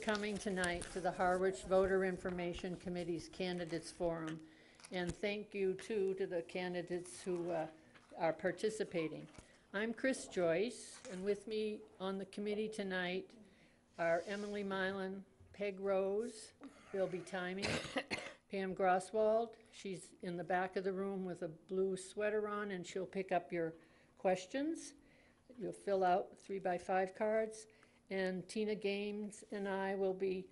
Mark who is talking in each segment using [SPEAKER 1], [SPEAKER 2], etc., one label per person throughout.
[SPEAKER 1] coming tonight to the Harwich Voter Information Committee's Candidates Forum. And thank you, too, to the candidates who are participating. I'm Chris Joyce, and with me on the committee tonight are Emily Milan, Peg Rose, Bill B. Timing, Pam Grosswald. She's in the back of the room with a blue sweater on, and she'll pick up your questions. You'll fill out 3x5 cards. And Tina Games and I will be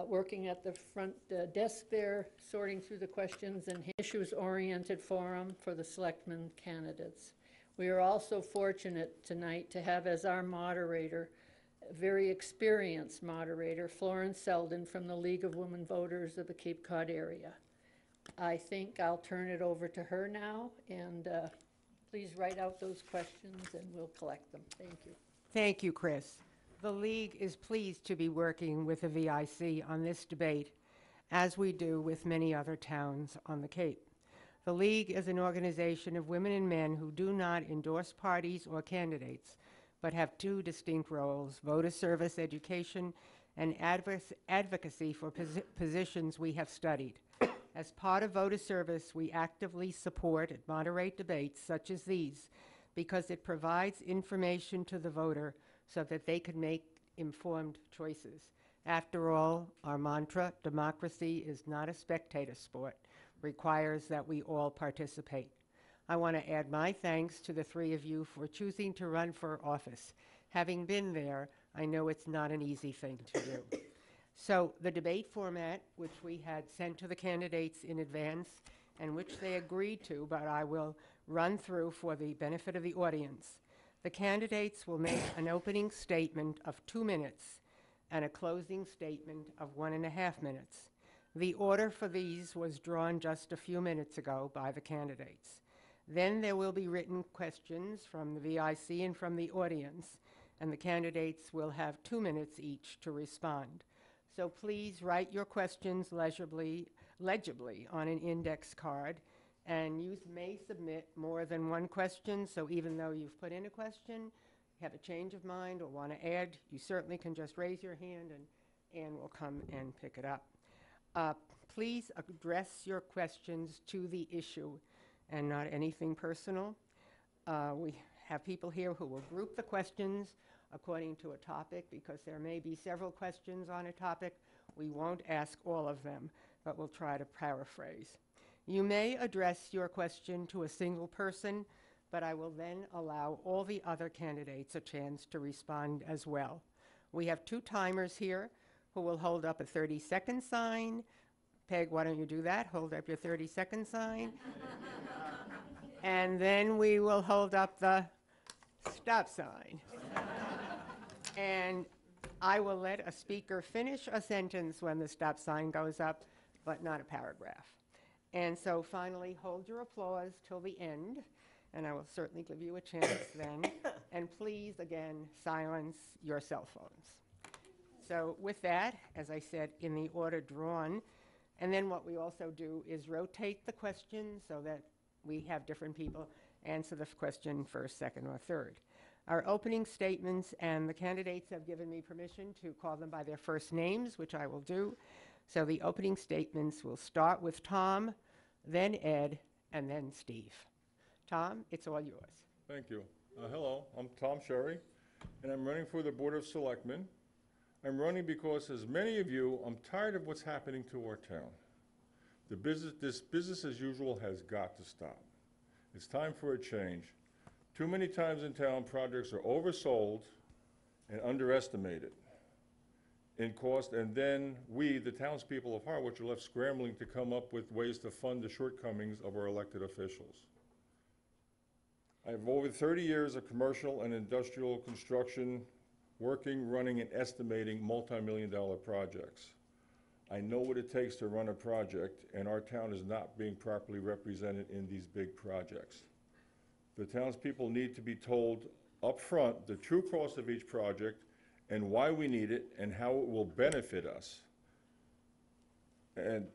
[SPEAKER 1] working at the front desk there, sorting through the questions and issues-oriented forum for the Selectmen candidates. We are also fortunate tonight to have as our moderator, a very experienced moderator, Florence Selden from the League of Women Voters of the Cape Cod area. I think I'll turn it over to her now, and please write out those questions and we'll collect them. Thank you.
[SPEAKER 2] Thank you, Chris. The League is pleased to be working with the VIC on this debate, as we do with many other towns on the Cape. The League is an organization of women and men who do not endorse parties or candidates, but have two distinct roles: voter service education and advocacy for positions we have studied. As part of voter service, we actively support and moderate debates such as these because it provides information to the voter so that they can make informed choices. After all, our mantra, democracy is not a spectator sport, requires that we all participate. I want to add my thanks to the three of you for choosing to run for office. Having been there, I know it's not an easy thing to do. So the debate format, which we had sent to the candidates in advance and which they agreed to, but I will run through for the benefit of the audience. The candidates will make an opening statement of 2 minutes and a closing statement of 1.5 minutes. The order for these was drawn just a few minutes ago by the candidates. Then there will be written questions from the VIC and from the audience, and the candidates will have 2 minutes each to respond. So please write your questions legibly on an index card. And you may submit more than one question, so even though you've put in a question, have a change of mind or want to add, you certainly can just raise your hand and Ann will come and pick it up. Please address your questions to the issue and not anything personal. We have people here who will group the questions according to a topic because there may be several questions on a topic. We won't ask all of them, but we'll try to paraphrase. You may address your question to a single person, but I will then allow all the other candidates a chance to respond as well. We have 2 timers here who will hold up a 30-second sign. Peg, why don't you do that? Hold up your 30-second sign. And then we will hold up the stop sign. And I will let a speaker finish a sentence when the stop sign goes up, but not a paragraph. And so finally, hold your applause till the end, and I will certainly give you a chance then. And please, again, silence your cell phones. So with that, as I said, in the order drawn, and then what we also do is rotate the questions so that we have different people answer the question first, second, or third. Our opening statements, and the candidates have given me permission to call them by their first names, which I will do. So the opening statements will start with Tom, then Ed, and then Steve. Tom, it's all yours.
[SPEAKER 3] Thank you. Hello, I'm Tom Sherry, and I'm running for the Board of Selectmen. I'm running because, as many of you, I'm tired of what's happening to our town. This business as usual has got to stop. It's time for a change. Too many times in town, projects are oversold and underestimated in cost, and then we, the townspeople of Harwich, are left scrambling to come up with ways to fund the shortcomings of our elected officials. I have over 30 years of commercial and industrial construction, working, running, and estimating multi-million-dollar projects. I know what it takes to run a project, and our town is not being properly represented in these big projects. The townspeople need to be told up front the true cost of each project and why we need it and how it will benefit us. And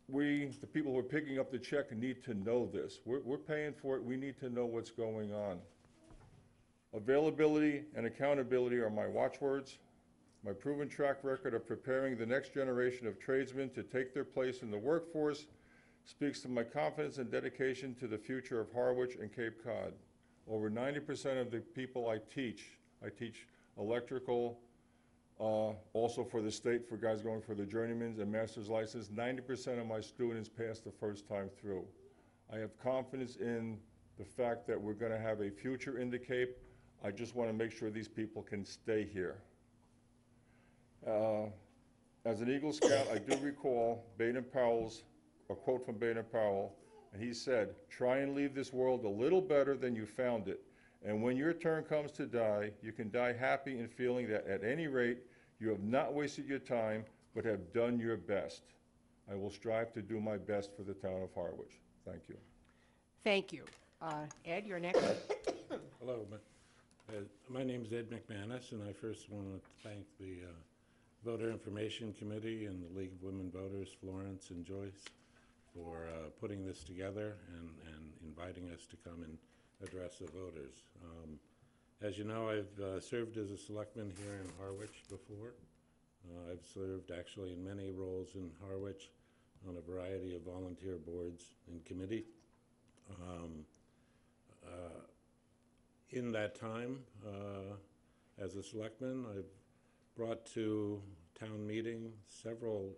[SPEAKER 3] we, the people who are picking up the check, need to know this. We're paying for it. We need to know what's going on. Availability and accountability are my watchwords. My proven track record of preparing the next generation of tradesmen to take their place in the workforce speaks to my confidence and dedication to the future of Harwich and Cape Cod. Over 90% of the people I teach electrical, also for the state, for guys going for the journeyman's and master's license. 90% of my students pass the first time through. I have confidence in the fact that we're going to have a future in the Cape. I just want to make sure these people can stay here. As an Eagle Scout, I do recall a quote from Baden-Powell, and he said, "Try and leave this world a little better than you found it. And when your turn comes to die, you can die happy and feeling that at any rate, you have not wasted your time, but have done your best. I will strive to do my best for the town of Harwich." Thank you.
[SPEAKER 2] Thank you. Ed, you're next.
[SPEAKER 4] Hello, my name is Ed McManus, and I first want to thank the Voter Information Committee and the League of Women Voters, Florence and Joyce, for putting this together and inviting us to come and address the voters. As you know, I've served as a selectman here in Harwich before. I've served actually in many roles in Harwich on a variety of volunteer boards and committee. In that time, as a selectman, I've brought to town meeting several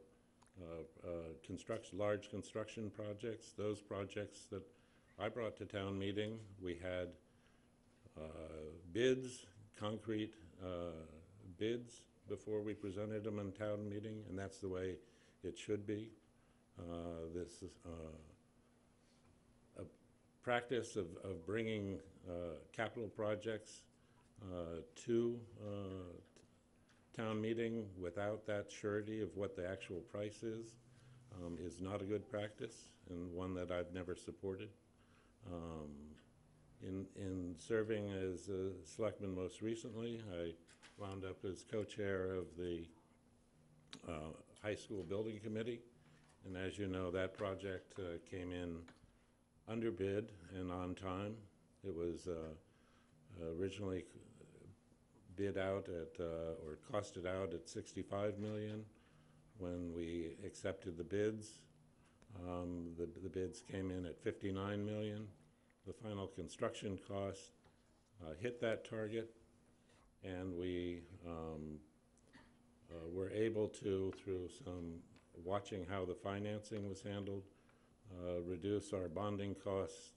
[SPEAKER 4] large construction projects. Those projects that I brought to town meeting, we had bids, concrete bids, before we presented them in town meeting, and that's the way it should be. This is a practice of bringing capital projects to town meeting without that surety of what the actual price is not a good practice, and one that I've never supported. In serving as a selectman most recently, I wound up as co-chair of the high school building committee, and as you know, that project came in under bid and on time. It was originally bid out at, or costed out at $65 million. When we accepted the bids, the bids came in at $59 million. The final construction cost hit that target, and we were able to, through some watching how the financing was handled, reduce our bonding costs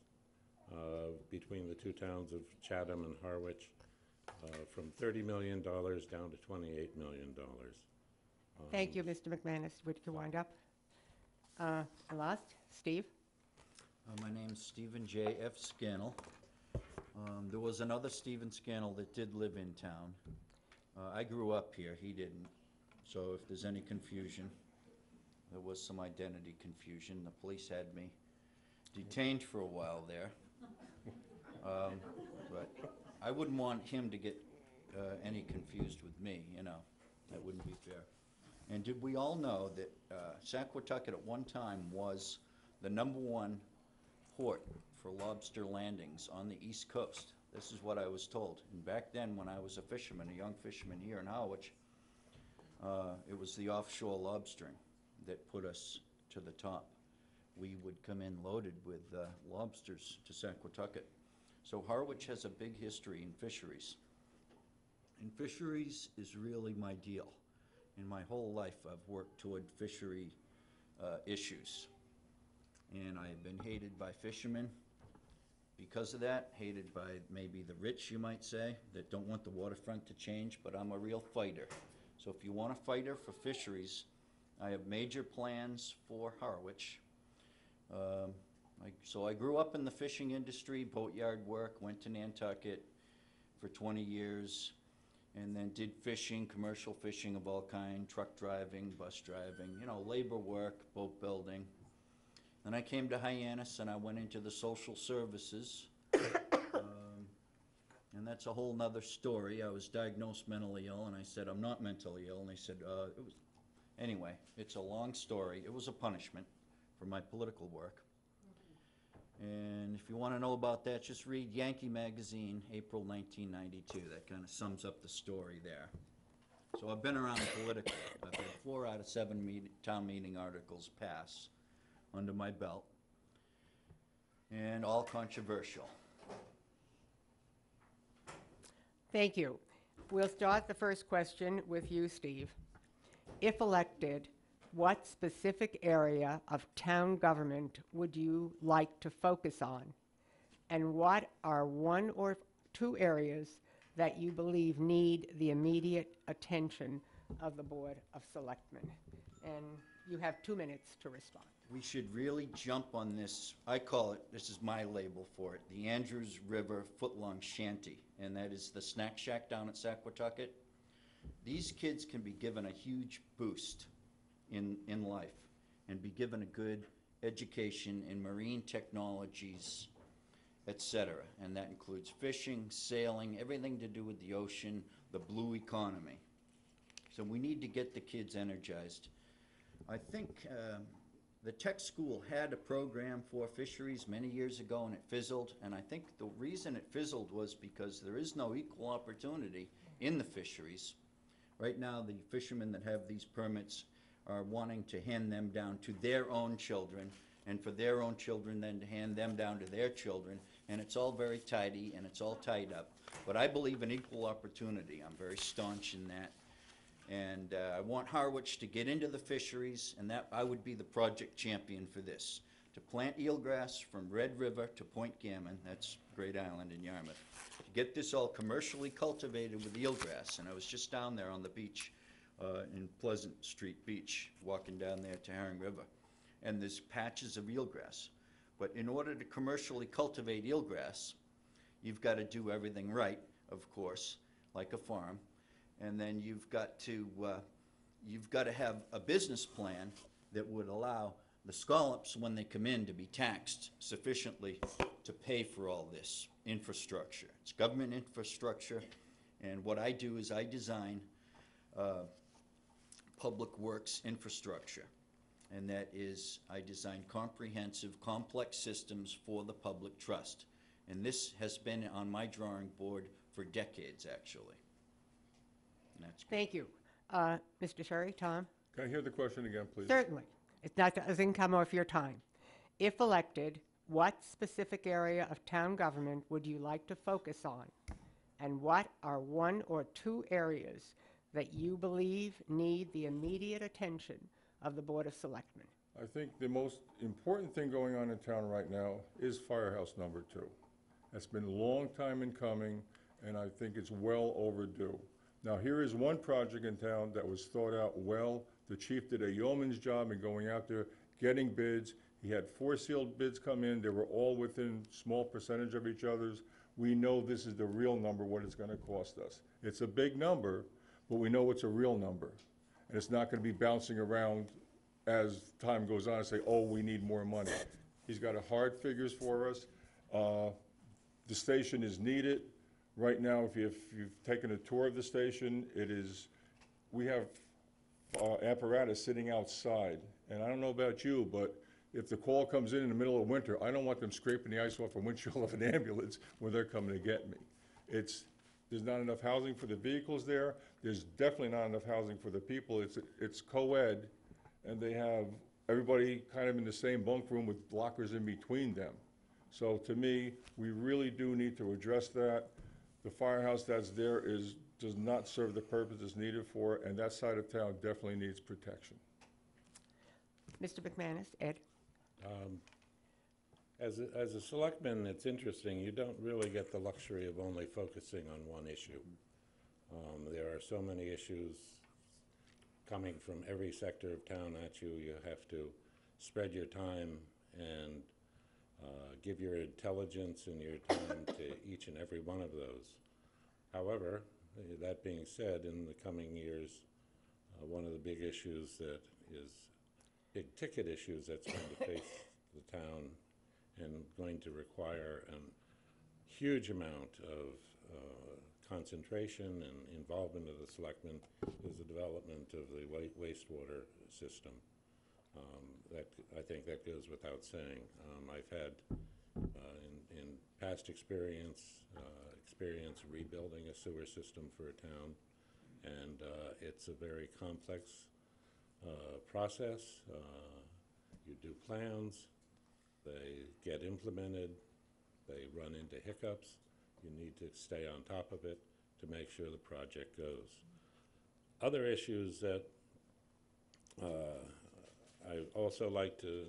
[SPEAKER 4] between the two towns of Chatham and Harwich from $30 million down to $28 million.
[SPEAKER 2] Thank you, Mr. McManus. Would you wind up? Last, Steve?
[SPEAKER 5] My name's Stephen J. F. Scannell. There was another Stephen Scannell that did live in town. I grew up here, he didn't. So if there's any confusion, there was some identity confusion. The police had me detained for a while there. But I wouldn't want him to get any confused with me, you know. That wouldn't be fair. And did we all know that Saquatucket at one time was the #1 port for lobster landings on the East Coast? This is what I was told. And back then, when I was a fisherman, a young fisherman here in Harwich, it was the offshore lobstering that put us to the top. We would come in loaded with lobsters to Saquatucket. So Harwich has a big history in fisheries. And fisheries is really my deal. In my whole life, I've worked toward fishery issues. And I have been hated by fishermen because of that, hated by maybe the rich, you might say, that don't want the waterfront to change, but I'm a real fighter. So if you want a fighter for fisheries, I have major plans for Harwich. So I grew up in the fishing industry, boatyard work, went to Nantucket for 20 years, and then did fishing, commercial fishing of all kinds, truck driving, bus driving, you know, labor work, boat building. Then I came to Hyannis and I went into the social services. And that's a whole nother story. I was diagnosed mentally ill and I said, I'm not mentally ill. And they said, anyway, it's a long story. It was a punishment for my political work. And if you want to know about that, just read Yankee Magazine, April 1992. That kind of sums up the story there. So I've been around politically. I've had 4 out of 7 town meeting articles pass under my belt, and all controversial.
[SPEAKER 2] Thank you. We'll start the first question with you, Steve. If elected, what specific area of town government would you like to focus on? And what are 1 or 2 areas that you believe need the immediate attention of the Board of Selectmen? And you have 2 minutes to respond.
[SPEAKER 5] We should really jump on this, I call it, this is my label for it, the Andrews River Footlong Shanty, and that is the snack shack down at Saquatucket. These kids can be given a huge boost in life and be given a good education in marine technologies, etc. And that includes fishing, sailing, everything to do with the ocean, the blue economy. So we need to get the kids energized. I think the tech school had a program for fisheries many years ago and it fizzled, and I think the reason it fizzled was because there is no equal opportunity in the fisheries. Right now, the fishermen that have these permits are wanting to hand them down to their own children, and for their own children then to hand them down to their children, and it's all very tidy and it's all tied up. But I believe in equal opportunity. I'm very staunch in that. And I want Harwich to get into the fisheries, and that I would be the project champion for this. To plant eelgrass from Red River to Point Gammon, that's Great Island in Yarmouth. To get this all commercially cultivated with eelgrass, and I was just down there on the beach in Pleasant Street Beach, walking down there to Herring River, and there's patches of eelgrass. But in order to commercially cultivate eelgrass, you've got to do everything right, of course, like a farm. And then you've got to have a business plan that would allow the scallops, when they come in, to be taxed sufficiently to pay for all this infrastructure. It's government infrastructure, and what I do is I design public works infrastructure, and that is I design comprehensive, complex systems for the public trust. And this has been on my drawing board for decades, actually.
[SPEAKER 2] Thank you. Mr. Sherry, Tom?
[SPEAKER 3] Can I hear the question again, please?
[SPEAKER 2] Certainly. It doesn't come off your time. If elected, what specific area of town government would you like to focus on? And what are 1 or 2 areas that you believe need the immediate attention of the Board of Selectmen?
[SPEAKER 3] I think the most important thing going on in town right now is Firehouse number 2. That's been a long time in coming, and I think it's well overdue. Now, here is one project in town that was thought out well. The chief did a yeoman's job in going out there, getting bids. He had 4 sealed bids come in. They were all within small percentage of each other's. We know this is the real number, what it's going to cost us. It's a big number, but we know it's a real number. And it's not going to be bouncing around as time goes on and say, oh, we need more money. He's got hard figures for us. The station is needed. Right now, if you've taken a tour of the station, we have apparatus sitting outside. And I don't know about you, but if the call comes in the middle of winter, I don't want them scraping the ice off a windshield of an ambulance when they're coming to get me. There's not enough housing for the vehicles there. There's definitely not enough housing for the people. It's co-ed, and they have everybody kind of in the same bunk room with lockers in between them. So to me, we really do need to address that. The firehouse that's there does not serve the purpose it's needed for, and that side of town definitely needs protection.
[SPEAKER 2] Mr. McManus, Ed?
[SPEAKER 4] As a selectman, it's interesting. You don't really get the luxury of only focusing on one issue. There are so many issues coming from every sector of town at you. You have to spread your time and give your intelligence and your time to each and every one of those. However, that being said, in the coming years, one of the big issues that is big ticket issues that's going to face the town and going to require a huge amount of concentration and involvement of the selectmen is the development of the wastewater system. I think that goes without saying. I've had, in past experience rebuilding a sewer system for a town, And it's a very complex process. You do plans, they get implemented, they run into hiccups. You need to stay on top of it to make sure the project goes. Other issues that I also like to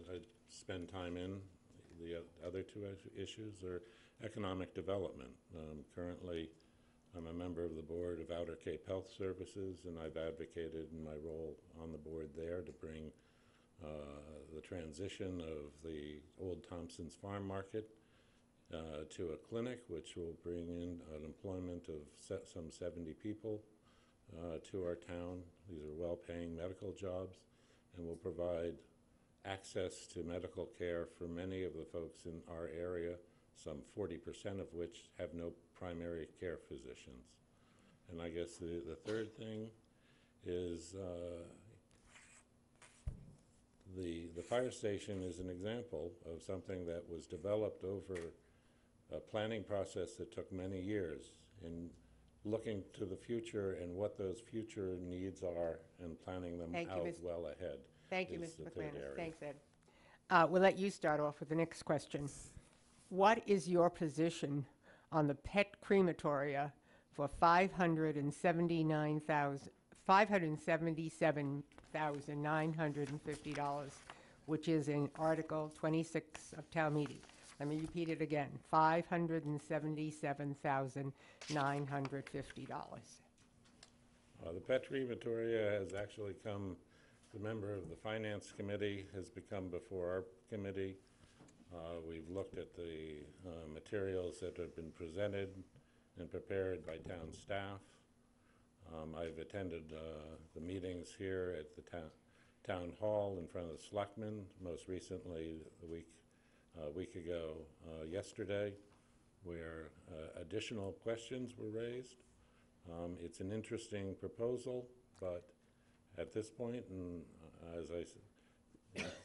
[SPEAKER 4] spend time in, the other two issues are economic development. Currently, I'm a member of the board of Outer Cape Health Services, and I've advocated in my role on the board there to bring the transition of the old Thompson's Farm Market to a clinic, which will bring in an employment of some 70 people to our town. These are well-paying medical jobs, and will provide access to medical care for many of the folks in our area, some 40% of which have no primary care physicians. And I guess the third thing is the fire station is an example of something that was developed over a planning process that took many years, in looking to the future and what those future needs are and planning them
[SPEAKER 2] Thank you,
[SPEAKER 4] out
[SPEAKER 2] Ms.
[SPEAKER 4] well ahead.
[SPEAKER 2] Thank you,
[SPEAKER 4] is
[SPEAKER 2] Mr.
[SPEAKER 4] the third
[SPEAKER 2] McManus.
[SPEAKER 4] area.
[SPEAKER 2] Thanks, Ed. We'll let you start off with the next question. What is your position on the pet crematoria for $577,950, which is in Article 26 of town meeting? Let me repeat it again, $577,950.
[SPEAKER 4] The pet crematoria has actually come, the member of the Finance Committee has become before our committee. We've looked at the materials that have been presented and prepared by town staff. I've attended the meetings here at the town hall in front of the Selectmen, most recently a week ago yesterday, where additional questions were raised. It's an interesting proposal, but at this point, and as I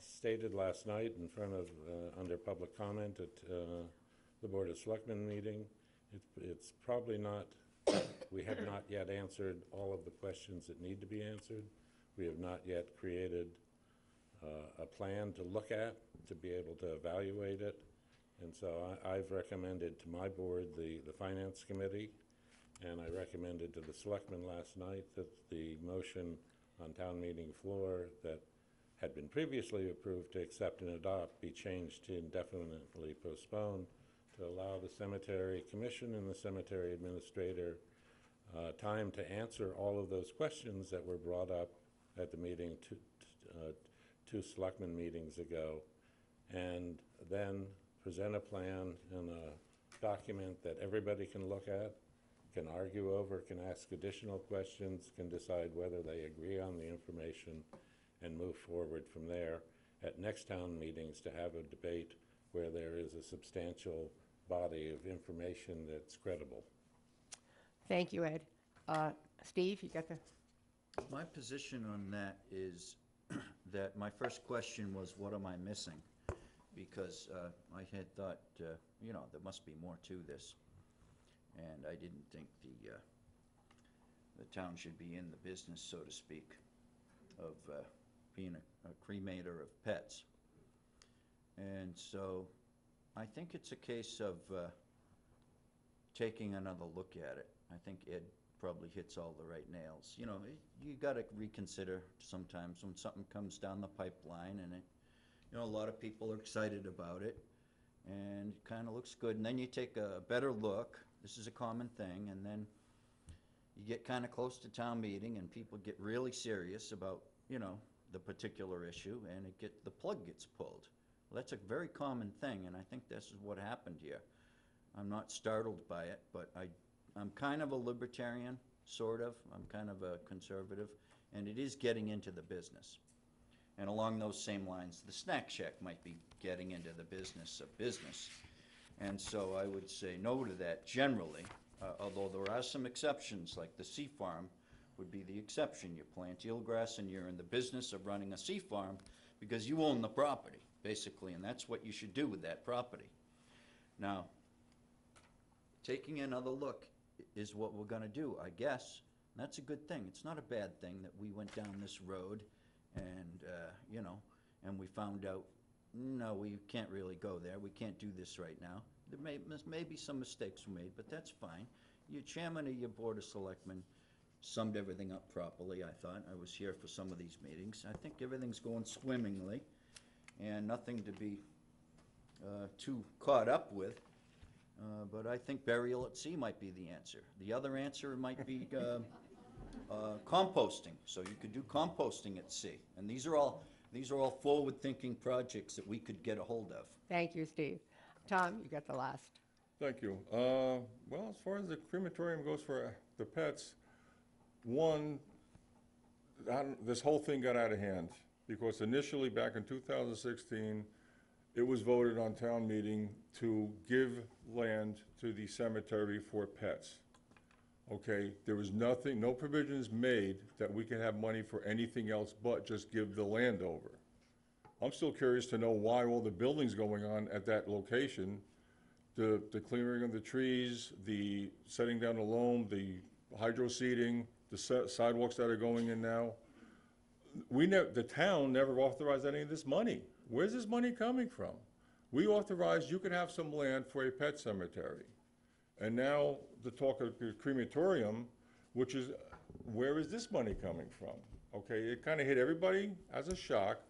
[SPEAKER 4] stated last night in front of, under public comment at the Board of Selectmen meeting, it's probably not, we have not yet answered all of the questions that need to be answered. We have not yet created a plan to look at, to be able to evaluate it. And so I've recommended to my board, the Finance Committee, and I recommended to the Selectmen last night that the motion on town meeting floor that had been previously approved to accept and adopt be changed to indefinitely postpone, to allow the Cemetery Commission and the Cemetery Administrator time to answer all of those questions that were brought up at the meeting two Selectmen meetings ago, and then present a plan and a document that everybody can look at, can argue over, can ask additional questions, can decide whether they agree on the information, and move forward from there at next town meetings to have a debate where there is a substantial body of information that's credible.
[SPEAKER 2] Thank you, Ed. Steve, you got the...
[SPEAKER 5] My position on that is that my first question was, what am I missing? Because I had thought, you know, there must be more to this. And I didn't think the town should be in the business, so to speak, of being a cremator of pets. And so I think it's a case of taking another look at it. I think Ed probably hits all the right nails. You know, you got to reconsider sometimes when something comes down the pipeline, and it, you know, a lot of people are excited about it, and it kind of looks good. And then you take a better look. This is a common thing, and then you get kind of close to town meeting, and people get really serious about, you know, the particular issue, and the plug gets pulled. Well, that's a very common thing, and I think this is what happened here. I'm not startled by it, but I'm kind of a libertarian, sort of. I'm kind of a conservative, and it is getting into the business. And along those same lines, the snack shack might be getting into the business of business. And so I would say no to that generally, although there are some exceptions, like the sea farm would be the exception. You plant eelgrass and you're in the business of running a sea farm because you own the property, basically, and that's what you should do with that property. Now, taking another look is what we're gonna do, I guess. That's a good thing. It's not a bad thing that we went down this road and, and we found out, no, we can't really go there. We can't do this right now. There may be some mistakes were made, but that's fine. Your chairman of your Board of Selectmen summed everything up properly, I thought. I was here for some of these meetings. I think everything's going swimmingly and nothing to be too caught up with. But I think burial at sea might be the answer. The other answer might be composting. So you could do composting at sea. And these are all forward-thinking projects that we could get a hold of.
[SPEAKER 2] Thank you, Steve. Tom, you got the last.
[SPEAKER 3] Thank you. Well, as far as the crematorium goes for the pets, one, this whole thing got out of hand because initially back in 2016, it was voted on town meeting to give land to the cemetery for pets. Okay, there was nothing, no provisions made that we could have money for anything else but just give the land over. I'm still curious to know why all the buildings going on at that location, the clearing of the trees, the setting down the loam, the hydro seeding, the sidewalks that are going in now. The town never authorized any of this money. Where's this money coming from? We authorized you could have some land for a pet cemetery. And now the talk of the crematorium, which is, where is this money coming from? Okay, it kind of hit everybody as a shock,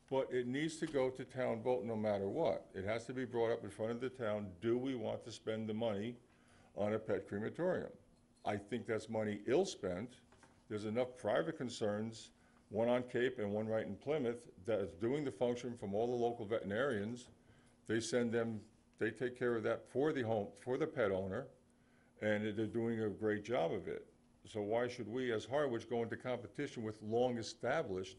[SPEAKER 3] but it needs to go to town vote no matter what. It has to be brought up in front of the town. Do we want to spend the money on a pet crematorium? I think that's money ill-spent. There's enough private concerns, one on Cape and one right in Plymouth, that is doing the function from all the local veterinarians. They send them, they take care of that for the pet owner, and they're doing a great job of it. So why should we, as Harwich, go into competition with long-established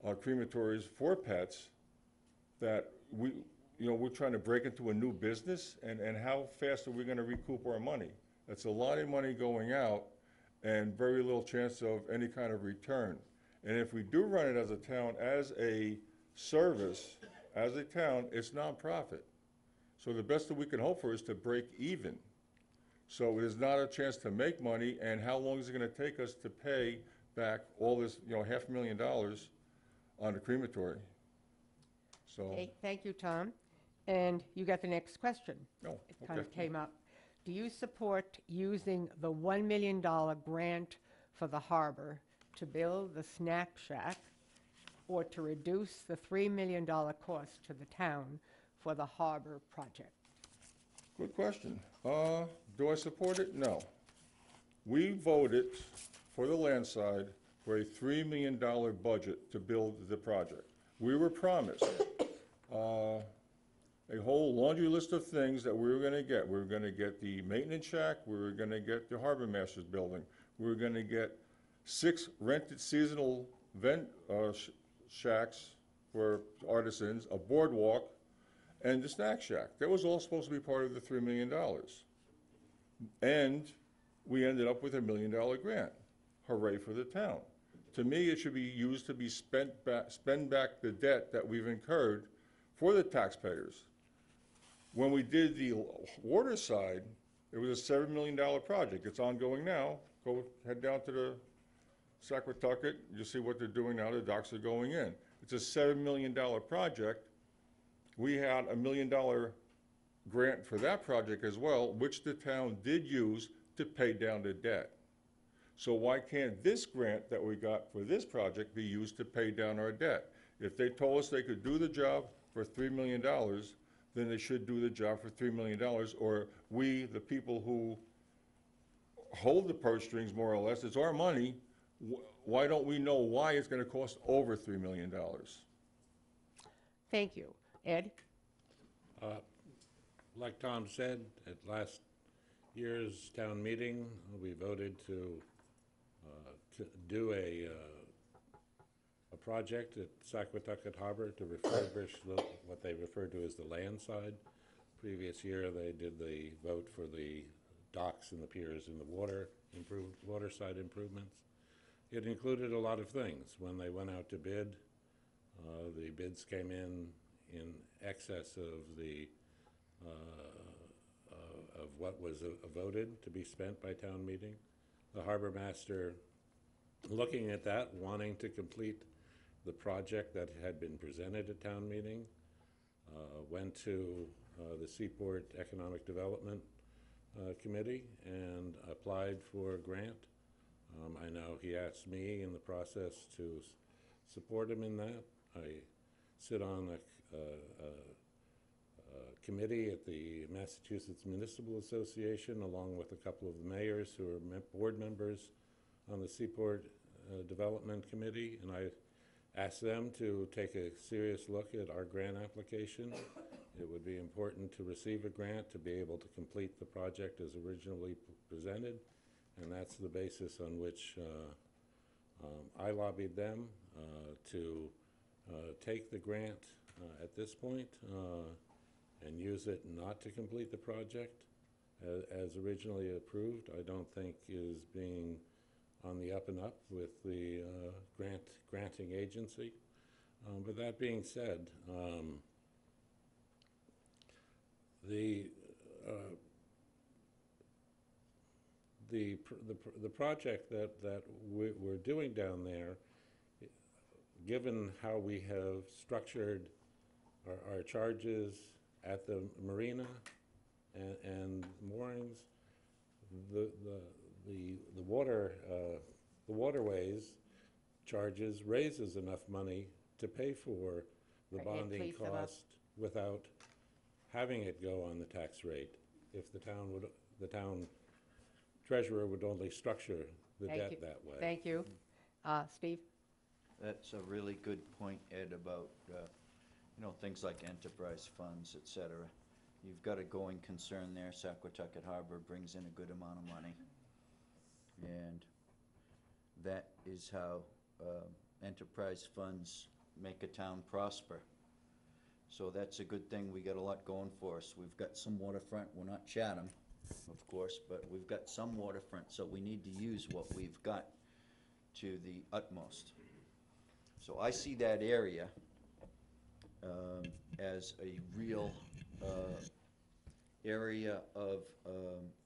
[SPEAKER 3] crematories for pets that we're trying to break into a new business, and how fast are we going to recoup our money? That's a lot of money going out and very little chance of any kind of return. And if we do run it as a town, as a service, as a town, it's nonprofit. So the best that we can hope for is to break even. So it is not a chance to make money, and how long is it going to take us to pay back all this, $500,000 on the crematory? So.
[SPEAKER 2] Okay, thank you, Tom. And you got the next question.
[SPEAKER 3] Oh,
[SPEAKER 2] It kind of
[SPEAKER 3] okay.
[SPEAKER 2] came up. Do you support using the $1 million grant for the harbor to build the snack shack, or to reduce the $3 million cost to the town for the harbor project?
[SPEAKER 3] Good question. Do I support it? No. We voted for the land side for a $3 million budget to build the project. We were promised a whole laundry list of things that we were going to get. We were going to get the maintenance shack. We were going to get the harbor master's building. We were going to get 6 rented seasonal shacks for artisans, a boardwalk, and the snack shack. That was all supposed to be part of the $3 million. And we ended up with a $1 million grant. Hooray for the town. To me, it should be used to spend back the debt that we've incurred for the taxpayers. When we did the water side, it was a $7 million project. It's ongoing now. Head down to the Saquatucket, you see what they're doing now. The docks are going in. It's a $7 million project. We had a $1 million grant for that project as well, which the town did use to pay down the debt. So why can't this grant that we got for this project be used to pay down our debt? If they told us they could do the job for $3 million, then they should do the job for $3 million, or we, the people who hold the purse strings more or less, it's our money, why don't we know why it's going to cost over $3 million?
[SPEAKER 2] Thank you. Ed?
[SPEAKER 4] Like Tom said, at last year's town meeting, we voted to do a project at Saquatucket Harbor to refurbish what they refer to as the land side. Previous year, they did the vote for the docks and the piers and the water side improvements. It included a lot of things. When they went out to bid, the bids came in excess of the of what was voted to be spent by town meeting. the harbor master looking at that, wanting to complete the project that had been presented at town meeting, went to the Seaport Economic Development Committee and applied for a grant. I know he asked me in the process to support him in that. I sit on a committee at the Massachusetts Municipal Association, along with a couple of the mayors who are board members on the Seaport Development Committee, and I asked them to take a serious look at our grant application. It would be important to receive a grant to be able to complete the project as originally presented, and that's the basis on which I lobbied them to take the grant at this point and use it not to complete the project as originally approved. I don't think is being on the up and up with the granting agency. But that being said, the project that we're doing down there, given how we have structured our charges at the marina and moorings, the waterways charges raises enough money to pay for the
[SPEAKER 2] Can you
[SPEAKER 4] bonding
[SPEAKER 2] please sum up?
[SPEAKER 4] cost without having it go on the tax rate. If the town treasurer would only structure the
[SPEAKER 2] Thank
[SPEAKER 4] debt
[SPEAKER 2] you.
[SPEAKER 4] that way.
[SPEAKER 2] Thank you. Steve?
[SPEAKER 5] That's a really good point, Ed, about, things like enterprise funds, et cetera. You've got a going concern there. Saquatucket Harbor brings in a good amount of money. And that is how enterprise funds make a town prosper. So that's a good thing. We got a lot going for us. We've got some waterfront. We're not Chatham, of course, but we've got some waterfront, so we need to use what we've got to the utmost. So I see that area as a real area of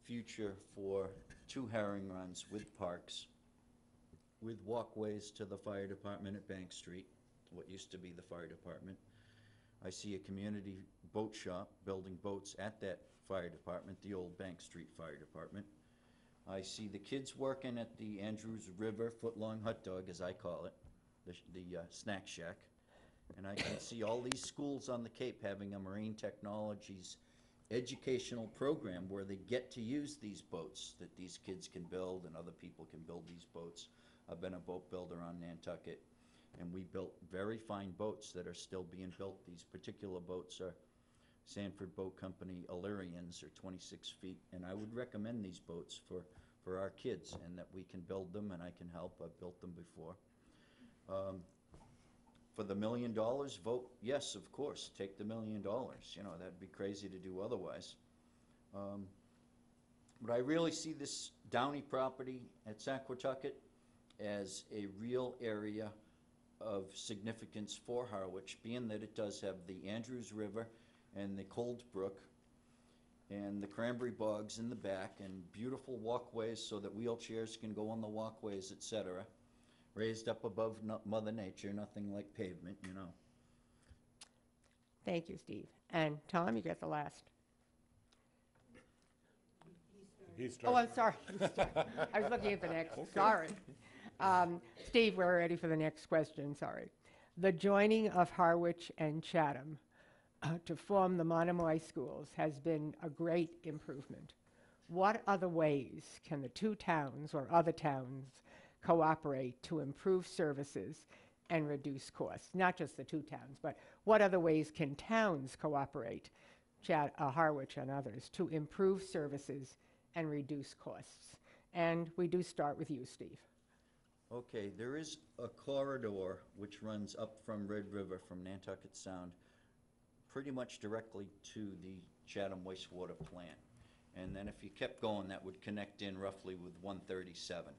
[SPEAKER 5] future for 2 herring runs with parks, with walkways to the fire department at Bank Street, what used to be the fire department. I see a community boat shop building boats at that fire department, the old Bank Street Fire Department. I see the kids working at the Andrews River Footlong Hot Dog, as I call it, the snack shack. And I can see all these schools on the Cape having a marine technologies educational program where they get to use these boats that these kids can build and other people can build these boats. I've been a boat builder on Nantucket, and we built very fine boats that are still being built. These particular boats are Sanford Boat Company Illyrians, are 26 feet, and I would recommend these boats for our kids, and that we can build them and I can help. I've built them before. For the $1 million, vote yes, of course. Take the $1 million. That'd be crazy to do otherwise. But I really see this Downey property at Saquatucket as a real area of significance for Harwich, being that it does have the Andrews River and the Cold Brook and the cranberry bogs in the back and beautiful walkways so that wheelchairs can go on the walkways, etc. Raised up above Mother Nature, nothing like pavement,
[SPEAKER 2] Thank you, Steve. And Tom, you get the last.
[SPEAKER 4] He's
[SPEAKER 2] Oh, I'm sorry. I was looking at the next. Sorry. Steve, we're ready for the next question. Sorry. The joining of Harwich and Chatham to form the Monomoy schools has been a great improvement. What other ways can the 2 towns or other towns cooperate to improve services and reduce costs? Not just the 2 towns, but what other ways can towns cooperate, Harwich and others, to improve services and reduce costs? And we do start with you, Steve.
[SPEAKER 5] Okay, there is a corridor which runs up from Red River, from Nantucket Sound, pretty much directly to the Chatham wastewater plant. And then if you kept going, that would connect in roughly with 137.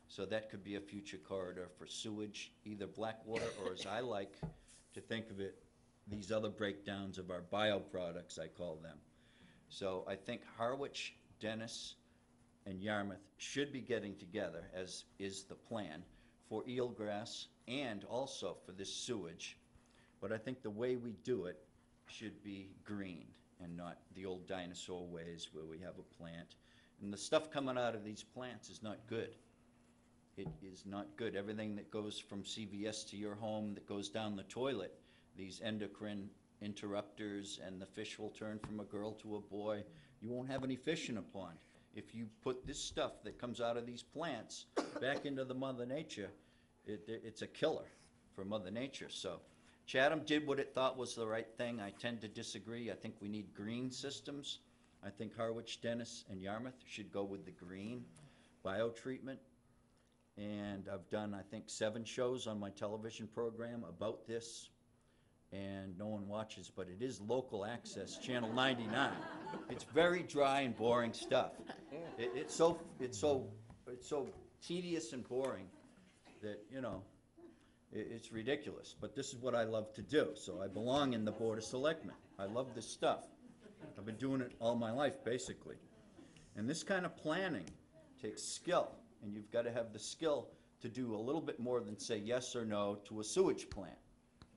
[SPEAKER 5] So that could be a future corridor for sewage, either Blackwater or, as I like to think of it, these other breakdowns of our bioproducts, I call them. So I think Harwich, Dennis, and Yarmouth should be getting together, as is the plan, for eelgrass and also for this sewage. But I think the way we do it should be green and not the old dinosaur ways where we have a plant. And the stuff coming out of these plants is not good. It is not good. Everything that goes from CVS to your home, that goes down the toilet, these endocrine interrupters, and the fish will turn from a girl to a boy. You won't have any fish in a pond. If you put this stuff that comes out of these plants back into the Mother Nature, it's a killer for Mother Nature. So Chatham did what it thought was the right thing. I tend to disagree. I think we need green systems. I think Harwich, Dennis, and Yarmouth should go with the green biotreatment. And I've done, I think, 7 shows on my television program about this, and no one watches, but it is local access, Channel 99. It's very dry and boring stuff. It's so tedious and boring that, you know, it's ridiculous. But this is what I love to do, so I belong in the Board of Selectmen. I love this stuff. I've been doing it all my life, basically. And this kind of planning takes skill, and you've got to have the skill to do a little bit more than say yes or no to a sewage plant.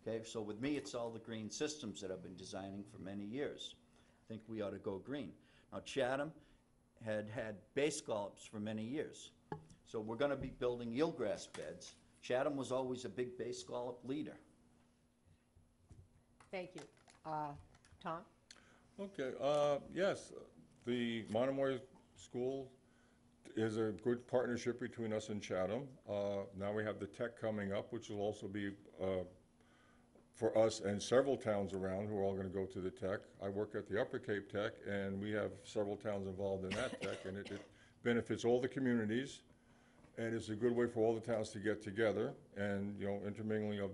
[SPEAKER 5] Okay, so with me, it's all the green systems that I've been designing for many years. I think we ought to go green. Now, Chatham had bay scallops for many years. So we're going to be building eelgrass beds. Chatham was always a big bay scallop leader.
[SPEAKER 2] Thank you. Tom?
[SPEAKER 3] Okay, yes, the Monomoy School is a good partnership between us and Chatham. Now we have the tech coming up, which will also be for us and several towns around who are all going to go to the tech. I work at the Upper Cape Tech, and we have several towns involved in that tech, and it benefits all the communities, and it's a good way for all the towns to get together, and, you know, intermingling of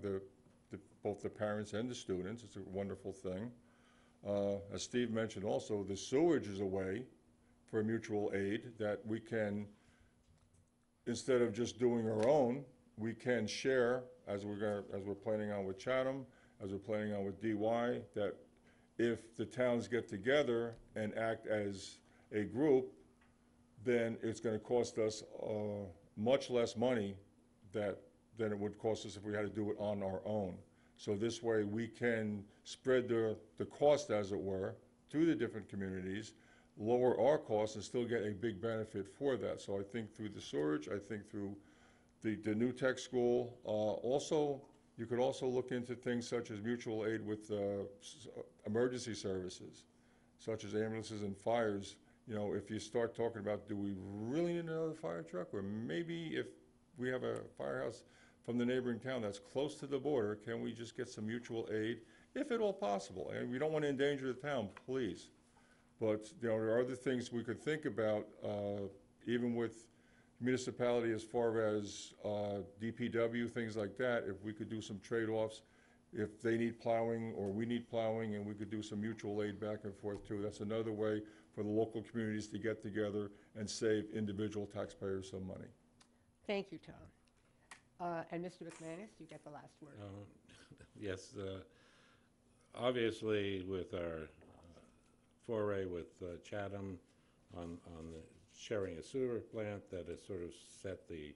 [SPEAKER 3] both the parents and the students. It's a wonderful thing. As Steve mentioned also, the sewage is a way for mutual aid that we can, instead of just doing our own, we can share, as we're planning on with Chatham, as we're planning on with DY, that if the towns get together and act as a group, then it's going to cost us much less money than it would cost us if we had to do it on our own. So this way we can spread the cost, as it were, to the different communities, lower our costs, and still get a big benefit for that. So I think through the storage, I think through the new tech school, also, you could also look into things such as mutual aid with emergency services, such as ambulances and fires. You know, if you start talking about, do we really need another fire truck? Or maybe if we have a firehouse from the neighboring town that's close to the border, can we just get some mutual aid, if at all possible? And we don't want to endanger the town, please. But, you know, there are other things we could think about, even with municipality as far as DPW, things like that. If we could do some trade-offs, if they need plowing or we need plowing, and we could do some mutual aid back and forth too. That's another way for the local communities to get together and save individual taxpayers some money.
[SPEAKER 2] Thank you, Tom. And Mr. McManus, you get the last word.
[SPEAKER 4] Yes, obviously with our foray with Chatham on the sharing a sewer plant, that has sort of set the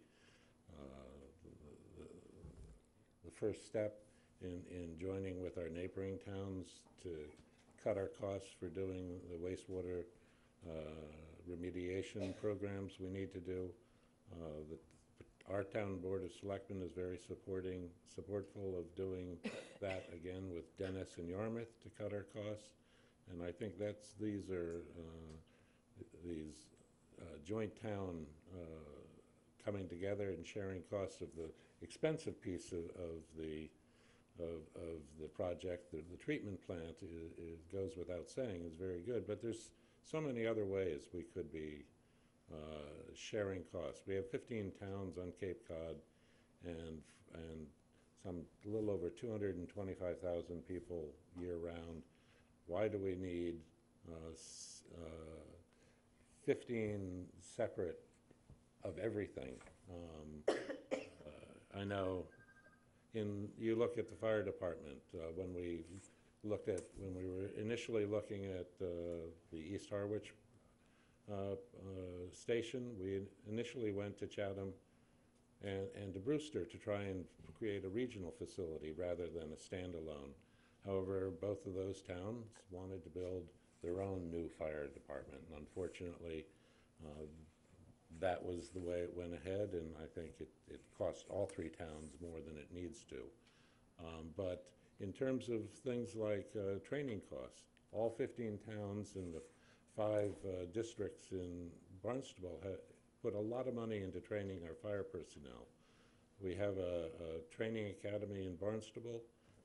[SPEAKER 4] first step in joining with our neighboring towns to cut our costs for doing the wastewater remediation programs we need to do. Our town board of selectmen is very supportful of doing that again with Dennis and Yarmouth to cut our costs, and I think these are joint town coming together and sharing costs of the expensive piece of the project. The treatment plant goes without saying, is very good, but there's so many other ways we could be sharing costs. We have 15 towns on Cape Cod, and some little over 225,000 people year-round. Why do we need 15 separate of everything? I know you look at the fire department, when we were initially looking at the East Harwich station. We initially went to Chatham and to Brewster to try and create a regional facility rather than a standalone. However, both of those towns wanted to build their own new fire department, and unfortunately, that was the way it went ahead, and I think it cost all three towns more than it needs to. But in terms of things like training costs, all 15 towns and the 5 districts in Barnstable put a lot of money into training our fire personnel. We have a training academy in Barnstable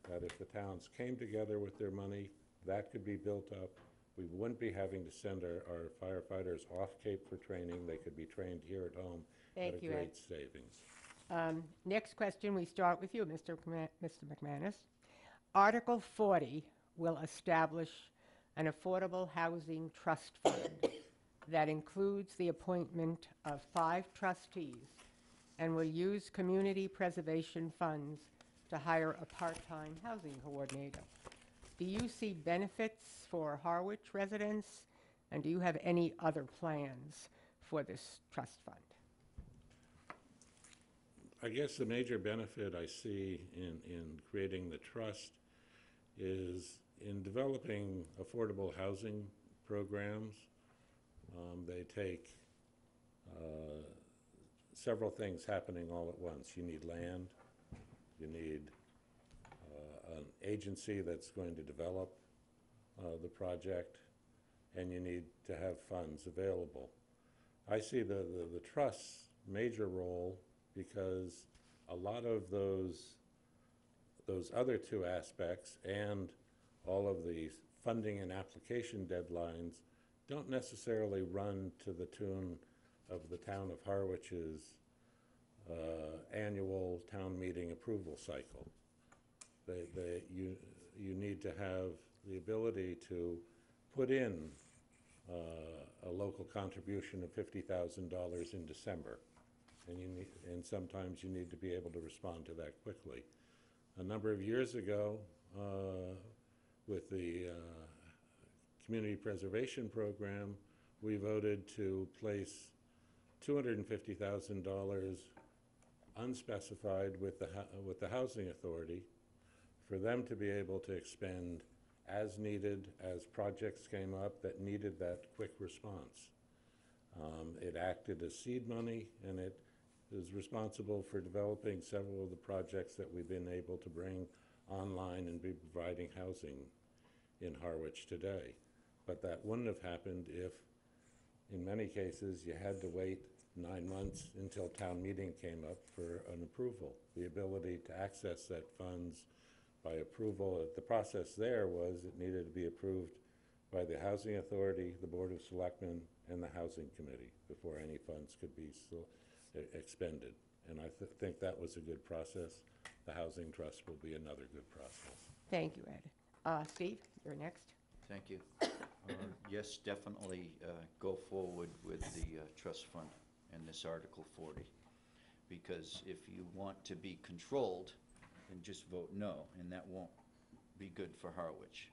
[SPEAKER 4] that if the towns came together with their money, that could be built up. We wouldn't be having to send our firefighters off Cape for training. They could be trained here at home at
[SPEAKER 2] Thank
[SPEAKER 4] a
[SPEAKER 2] you, Ed.
[SPEAKER 4] great savings.
[SPEAKER 2] Next question, we start with you, Mr. McManus. Article 40 will establish an affordable housing trust fund that includes the appointment of 5 trustees and will use community preservation funds to hire a part-time housing coordinator. Do you see benefits for Harwich residents, and do you have any other plans for this trust fund?
[SPEAKER 4] I guess the major benefit I see in creating the trust is in developing affordable housing programs. They take several things happening all at once. You need land, you need an agency that's going to develop the project, and you need to have funds available. I see the trust's major role because a lot of those other 2 aspects and all of the funding and application deadlines don't necessarily run to the tune of the town of Harwich's annual town meeting approval cycle. You need to have the ability to put in a local contribution of $50,000 in December, and sometimes you need to be able to respond to that quickly. A number of years ago, with the Community Preservation Program, we voted to place $250,000 unspecified with the Housing Authority for them to be able to expend as needed as projects came up that needed that quick response. It acted as seed money, and it is responsible for developing several of the projects that we've been able to bring online and be providing housing in Harwich today. But that wouldn't have happened if, in many cases, you had to wait 9 months until town meeting came up for an approval. The ability to access that funds by approval, the process there was it needed to be approved by the Housing Authority, the Board of Selectmen, and the Housing Committee before any funds could be expended. And I think that was a good process. The Housing Trust will be another good process.
[SPEAKER 2] Thank you, Ed. Steve, you're next.
[SPEAKER 5] Thank you. Yes, definitely go forward with the trust fund and this Article 40, because if you want to be controlled, then just vote no, and that won't be good for Harwich.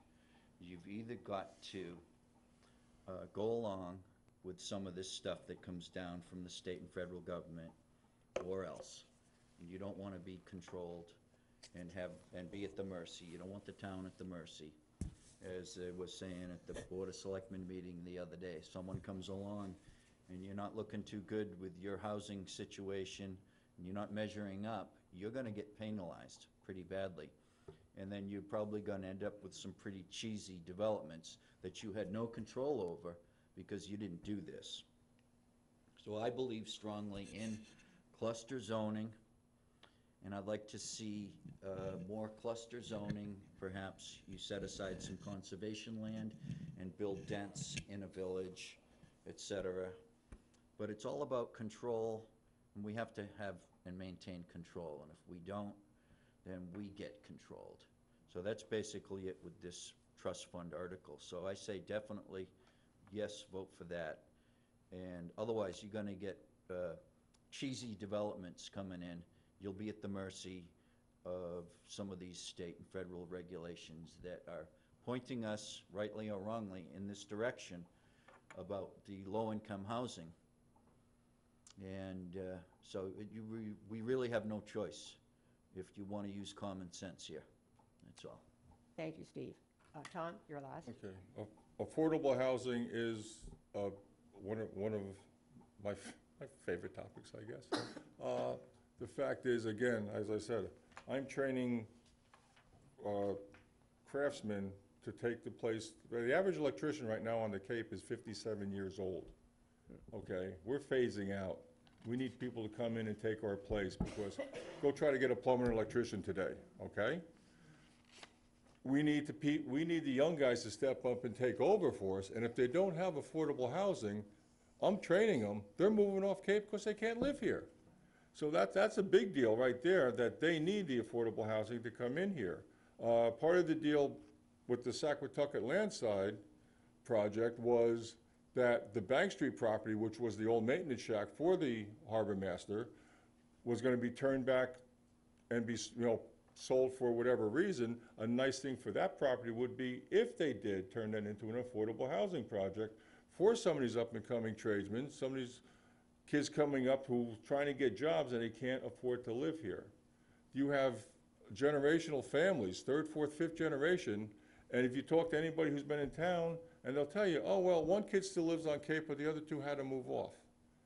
[SPEAKER 5] You've either got to go along with some of this stuff that comes down from the state and federal government, or else. And you don't want to be controlled and be at the mercy. You don't want the town at the mercy. As I was saying at the Board of Selectmen meeting the other day, someone comes along and you're not looking too good with your housing situation, and you're not measuring up, you're going to get penalized pretty badly. And then you're probably going to end up with some pretty cheesy developments that you had no control over because you didn't do this. So I believe strongly in cluster zoning, and I'd like to see more cluster zoning. Perhaps you set aside some conservation land and build dense in a village, etc. But it's all about control, and we have to have and maintain control. And if we don't, then we get controlled. So that's basically it with this trust fund article. So I say definitely yes, vote for that. And otherwise, you're going to get cheesy developments coming in. You'll be at the mercy of some of these state and federal regulations that are pointing us, rightly or wrongly, in this direction. about the low-income housing. And we really have no choice if you want to use common sense here. That's all.
[SPEAKER 2] Thank you, Steve. Tom, you're last.
[SPEAKER 3] Okay. Affordable housing is one of my favorite topics, I guess. The fact is, again, as I said, I'm training craftsmen to take the place. The average electrician right now on the Cape is 57 years old. Okay, we're phasing out. We need people to come in and take our place, because go try to get a plumber and electrician today, okay? We need the young guys to step up and take over for us, and if they don't have affordable housing, I'm training them. They're moving off Cape because they can't live here. So that's a big deal right there, that they need the affordable housing to come in here. Part of the deal with the Saquatucket Landside project was that the Bank Street property, which was the old maintenance shack for the harbor master, was going to be turned back and be, sold for whatever reason. A nice thing for that property would be if they did turn that into an affordable housing project for some of these up-and-coming tradesmen, some of these kids coming up who trying to get jobs and they can't afford to live here. You have generational families, third, fourth, fifth generation, and if you talk to anybody who's been in town, and they'll tell you, oh, well, one kid still lives on Cape, but the other two had to move off.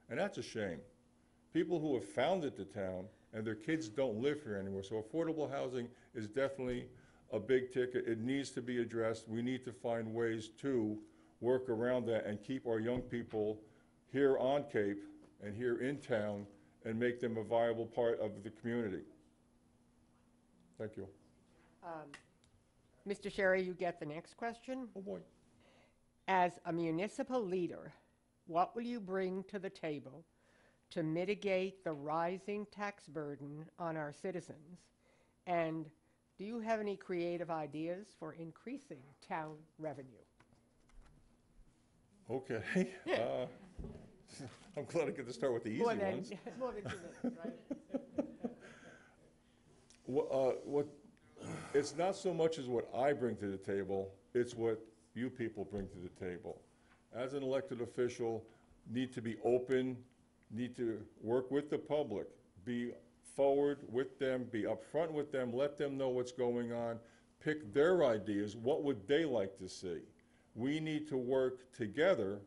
[SPEAKER 3] And that's a shame. People who have founded the town and their kids don't live here anymore. So affordable housing is definitely a big ticket. It needs to be addressed. We need to find ways to work around that and keep our young people here on Cape and here in town and make them a viable part of the community. Thank you.
[SPEAKER 2] Mr. Sherry, you get the next question.
[SPEAKER 3] Oh, boy.
[SPEAKER 2] As a municipal leader, what will you bring to the table to mitigate the rising tax burden on our citizens? And do you have any creative ideas for increasing town revenue?
[SPEAKER 3] Okay. I'm glad I get to start with the easy
[SPEAKER 2] More than,
[SPEAKER 3] ones.
[SPEAKER 2] more than 2 minutes, right?
[SPEAKER 3] It's not so much as what I bring to the table, it's what you people bring to the table. As an elected official, need to be open, need to work with the public, be forward with them, be upfront with them, let them know what's going on, pick their ideas, what would they like to see. We need to work together,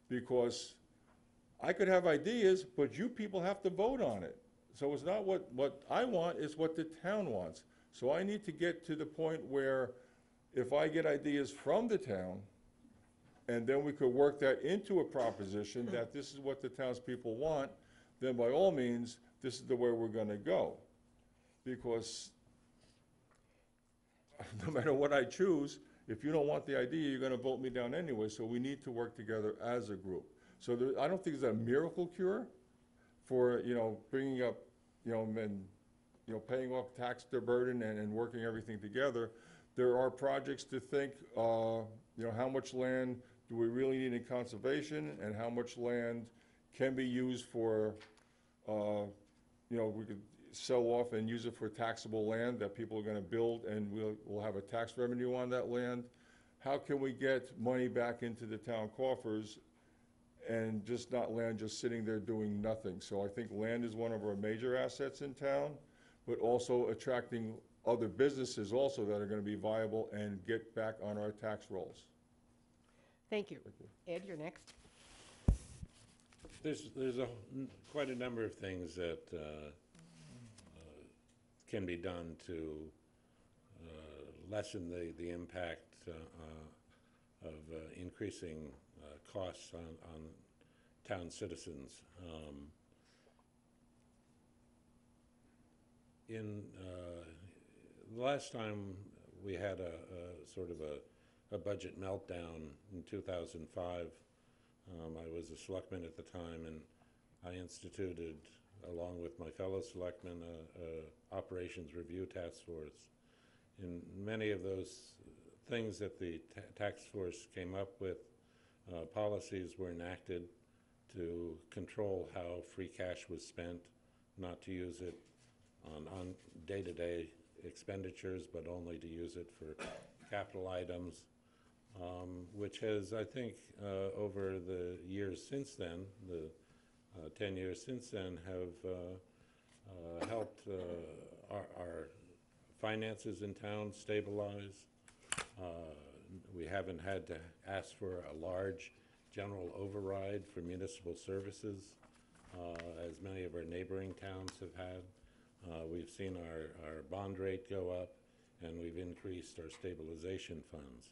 [SPEAKER 3] because I could have ideas, but you people have to vote on it. So it's not what I want, it's what the town wants. So I need to get to the point where if I get ideas from the town, and then we could work that into a proposition that this is what the townspeople want, then by all means, this is the way we're gonna go. Because no matter what I choose, if you don't want the idea, you're gonna vote me down anyway, so we need to work together as a group. So I don't think there's a miracle cure for, bringing up, and, paying off their burden and working everything together. There are projects to think, how much land do we really need in conservation, and how much land can be used for, we could sell off and use it for taxable land that people are gonna build, and we'll have a tax revenue on that land. How can we get money back into the town coffers and just not land just sitting there doing nothing? So I think land is one of our major assets in town, but also attracting other businesses also that are going to be viable and get back on our tax rolls.
[SPEAKER 2] Thank you. Ed, you're next.
[SPEAKER 4] There's quite a number of things that can be done to lessen the impact of increasing costs on town citizens. The last time we had a sort of a budget meltdown in 2005, I was a selectman at the time, and I instituted, along with my fellow selectmen, a operations review task force. And many of those things that the task force came up with, policies were enacted to control how free cash was spent, not to use it on day-to-day expenditures, but only to use it for capital items. which has, I think, over the years since then, the 10 years since then, have helped our finances in town stabilize. We haven't had to ask for a large general override for municipal services, as many of our neighboring towns have had. We've seen our bond rate go up, and we've increased our stabilization funds.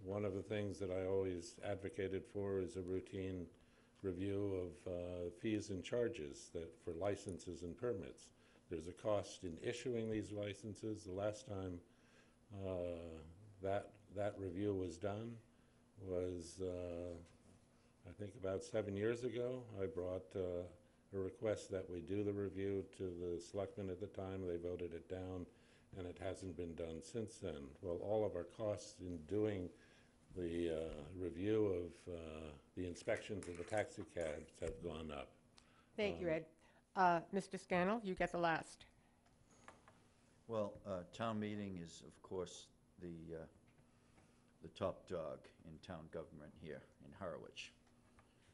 [SPEAKER 4] One of the things that I always advocated for is a routine review of fees and charges for licenses and permits. There's a cost in issuing these licenses. The last time that review was done was, I think, about 7 years ago. I brought a request that we do the review to the selectmen at the time. They voted it down, and it hasn't been done since then. Well, all of our costs in doing the review of the inspections of the taxi cabs have gone up.
[SPEAKER 2] Thank you, Ed. Mr. Scannell, you get the last.
[SPEAKER 5] Well, town meeting is, of course, the top dog in town government here in Harwich,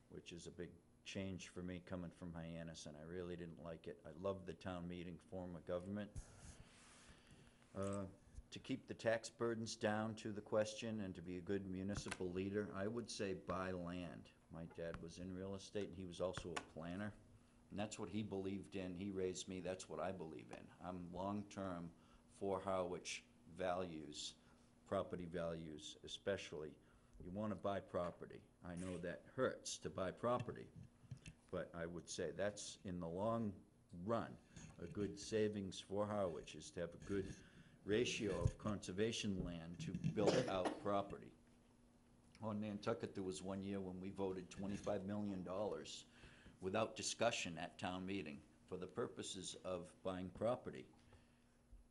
[SPEAKER 5] which is a big change for me coming from Hyannis, and I really didn't like it. I love the town meeting form of government. To keep the tax burdens down to the question and to be a good municipal leader, I would say buy land. My dad was in real estate, and he was also a planner, and that's what he believed in. He raised me, that's what I believe in. I'm long-term for Harwich values, property values especially. You want to buy property. I know that hurts to buy property, but I would say that's, in the long run, a good savings for Harwich, is to have a good ratio of conservation land to build out property. On Nantucket, there was one year when we voted $25 million without discussion at town meeting for the purposes of buying property.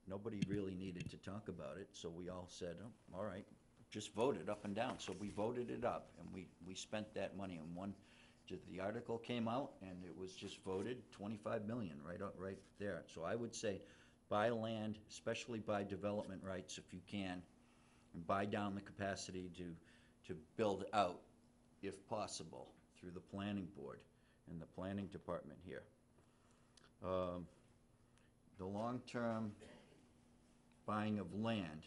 [SPEAKER 5] Nobody really needed to talk about it, so we all said, oh, all right, just vote it up and down. So we voted it up, and we spent that money on one. The article came out, and it was just voted, 25 million right there. So I would say buy land, especially buy development rights if you can, and buy down the capacity to build out, if possible, through the planning board and the planning department here. The long-term buying of land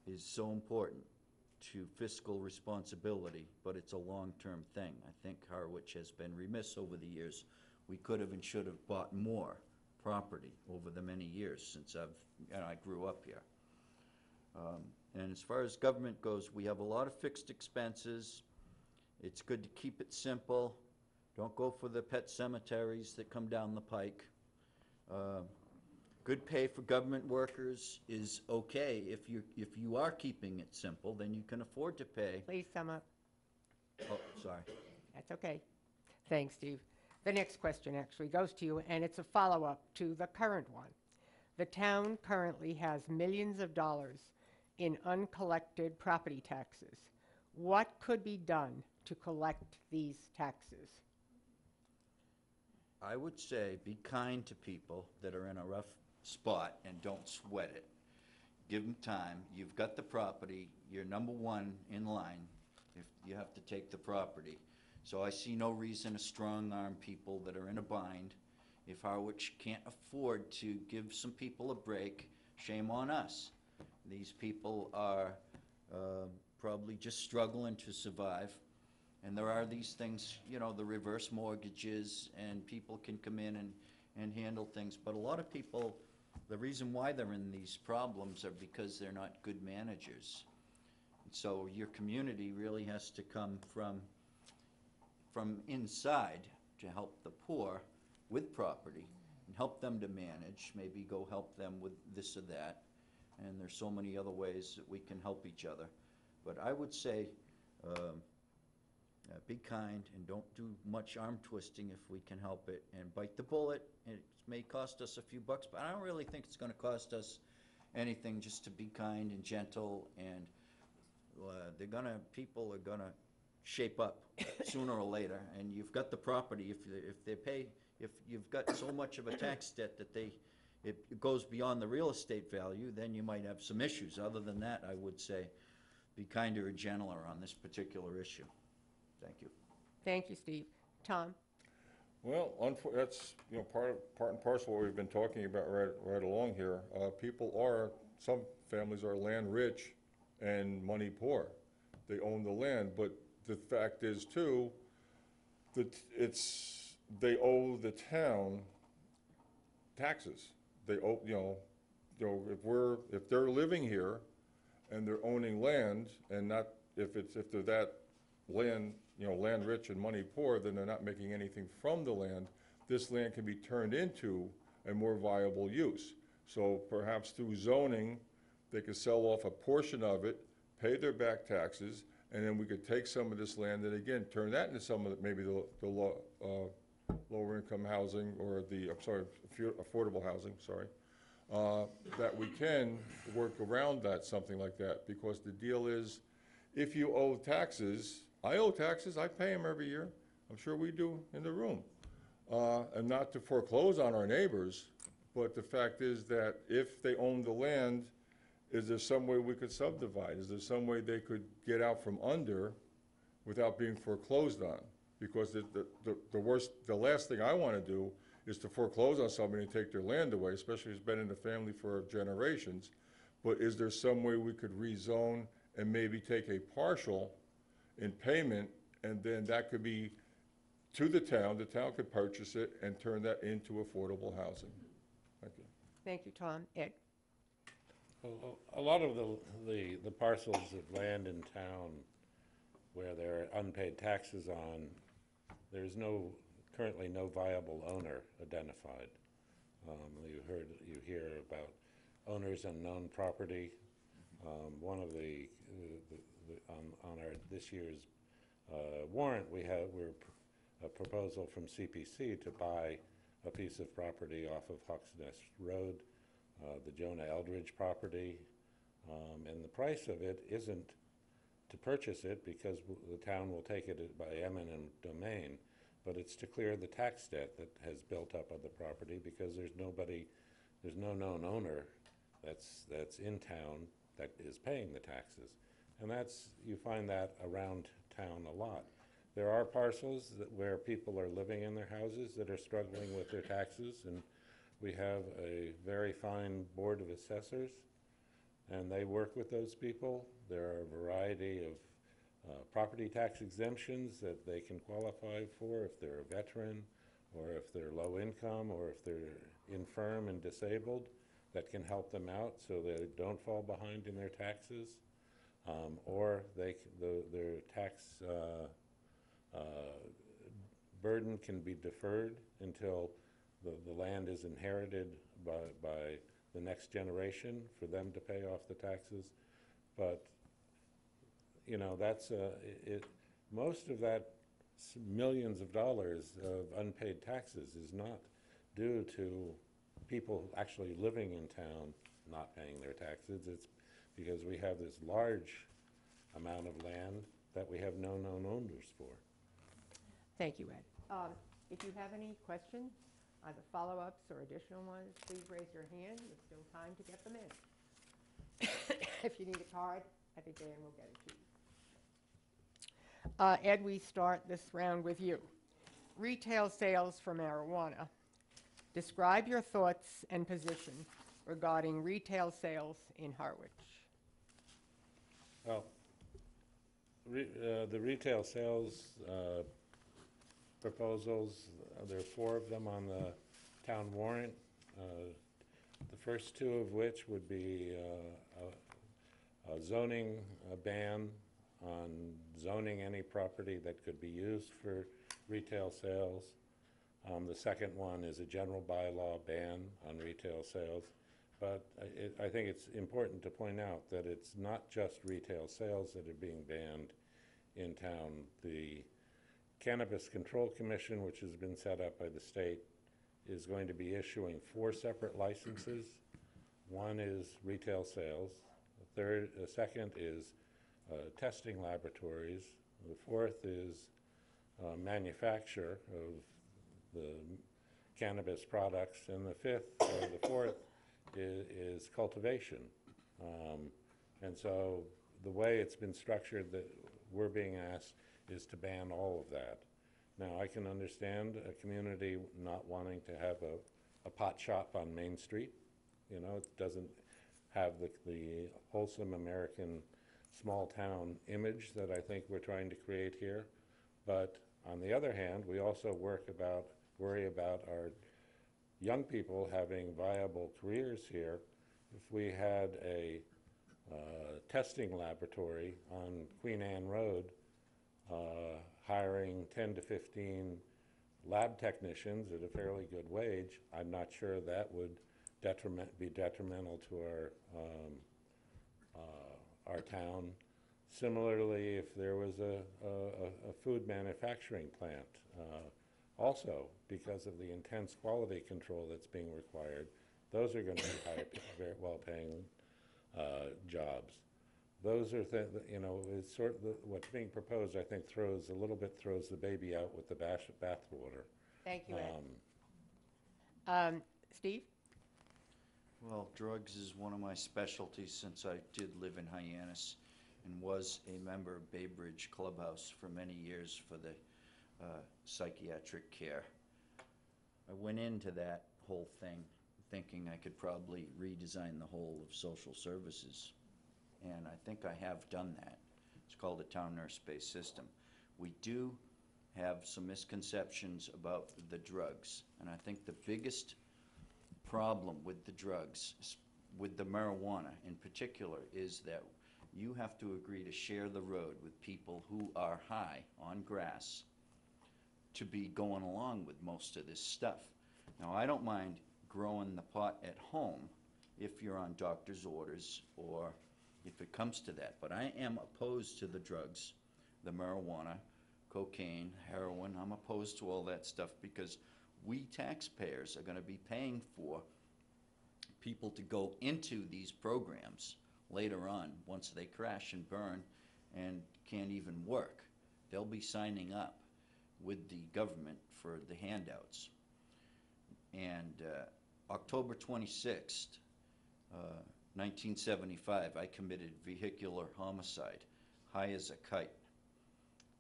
[SPEAKER 5] is so important to fiscal responsibility, but it's a long-term thing. I think Harwich has been remiss over the years. We could have and should have bought more property over the many years since I grew up here. And as far as government goes, we have a lot of fixed expenses. It's good to keep it simple. Don't go for the pet cemeteries that come down the pike. Good pay for government workers is okay. If you are keeping it simple, then you can afford to pay.
[SPEAKER 2] Please sum up.
[SPEAKER 5] Oh, sorry.
[SPEAKER 2] That's okay. Thanks, Steve. The next question actually goes to you, and it's a follow-up to the current one. The town currently has millions of dollars in uncollected property taxes. What could be done to collect these taxes?
[SPEAKER 5] I would say be kind to people that are in a rough spot and don't sweat it. Give them time. You've got the property. You're number one in line if you have to take the property. So I see no reason to strong-arm people that are in a bind. If Harwich can't afford to give some people a break, shame on us. These people are probably just struggling to survive. And there are these things, you know, the reverse mortgages, and people can come in and handle things. But a lot of people, the reason why they're in these problems are because they're not good managers. And so your community really has to come from inside to help the poor with property and help them to manage, maybe go help them with this or that. And there's so many other ways that we can help each other. But I would say be kind and don't do much arm twisting if we can help it, and bite the bullet. It may cost us a few bucks, but I don't really think it's going to cost us anything, just to be kind and gentle, and people are gonna shape up sooner or later. And you've got the property. If you've got so much of a tax debt that it goes beyond the real estate value, then you might have some issues. Other than that, I would say be kinder or gentler on this particular issue. Thank you.
[SPEAKER 2] Thank you, Steve. Tom?
[SPEAKER 3] Well, that's, part and parcel what we've been talking about right along here. Some families are land rich and money poor. They own the land, but the fact is too, that they owe the town taxes. They owe, if they're living here and they're owning land, and not, if they're that land, land rich and money poor, then they're not making anything from the land. This land can be turned into a more viable use. So perhaps through zoning, they could sell off a portion of it, pay their back taxes, and then we could take some of this land and again, turn that into some of maybe the lower income housing, or affordable housing, that we can work around that, something like that. Because the deal is, if you owe taxes, I owe taxes, I pay them every year. I'm sure we do in the room. And not to foreclose on our neighbors, but the fact is that if they own the land, is there some way we could subdivide? Is there some way they could get out from under without being foreclosed on? Because the last thing I want to do is to foreclose on somebody and take their land away, especially if it's been in the family for generations. But is there some way we could rezone and maybe take a partial in payment, and then that could be to the town could purchase it and turn that into affordable housing? Thank you.
[SPEAKER 2] Thank you, Tom. Ed?
[SPEAKER 4] Well, a lot of the parcels of land in town where there are unpaid taxes on, there's currently no viable owner identified. You hear about owners unknown property. One of on our this year's warrant, we're a proposal from CPC to buy a piece of property off of Hawks Nest Road, the Jonah Eldridge property, and the price of it isn't to purchase it because the town will take it by eminent domain, but it's to clear the tax debt that has built up on the property, because there's no known owner that's in town that is paying the taxes. And you find that around town a lot. There are parcels where people are living in their houses that are struggling with their taxes, and we have a very fine board of assessors, and they work with those people. There are a variety of property tax exemptions that they can qualify for if they're a veteran, or if they're low income, or if they're infirm and disabled, that can help them out so they don't fall behind in their taxes, or their tax burden can be deferred until the land is inherited by the next generation for them to pay off the taxes. But that's most of that millions of dollars of unpaid taxes is not due to people actually living in town not paying their taxes. It's because we have this large amount of land that we have no known owners for.
[SPEAKER 2] Thank you, Ed. If you have any questions, either follow-ups or additional ones, please raise your hand. There's still time to get them in. If you need a card, I think Dan will get it to you. Ed, we start this round with you. Retail sales for marijuana. Describe your thoughts and position regarding retail sales in Harwich.
[SPEAKER 4] Well, the retail sales proposals, there are 4 of them on the town warrant. The first 2 of which would be a zoning ban on zoning any property that could be used for retail sales. The second one is a general bylaw ban on retail sales. But I think it's important to point out that it's not just retail sales that are being banned in town. The Cannabis Control Commission, which has been set up by the state, is going to be issuing 4 separate licenses. One is retail sales. The second is testing laboratories. The fourth is manufacture of the cannabis products, and the fourth is cultivation. And so the way it's been structured, that we're being asked is to ban all of that. Now, I can understand a community not wanting to have a pot shop on Main Street. You know, it doesn't have the wholesome American small town image that I think we're trying to create here. But on the other hand, we also worry about our young people having viable careers here. If we had a testing laboratory on Queen Anne Road, hiring 10 to 15 lab technicians at a fairly good wage, I'm not sure that would be detrimental to our town. Similarly, if there was a food manufacturing plant, also because of the intense quality control that's being required, those are going to be very well-paying jobs. Those are you know, it's sort of what's being proposed. I think throws the baby out with the bathwater.
[SPEAKER 2] Thank you, Ed. Steve?
[SPEAKER 5] Well, drugs is one of my specialties since I did live in Hyannis and was a member of Bay Bridge Clubhouse for many years for the psychiatric care. I went into that whole thing thinking I could probably redesign the whole of social services, and I think I have done that. It's called a town nurse-based system. We do have some misconceptions about the drugs, and I think the biggest problem with the drugs, with the marijuana in particular, is that you have to agree to share the road with people who are high on grass to be going along with most of this stuff. Now, I don't mind growing the pot at home if you're on doctor's orders or if it comes to that, but I am opposed to the drugs, the marijuana, cocaine, heroin. I'm opposed to all that stuff because we taxpayers are going to be paying for people to go into these programs later on once they crash and burn and can't even work. They'll be signing up with the government for the handouts. And October 26th, 1975, I committed vehicular homicide, high as a kite,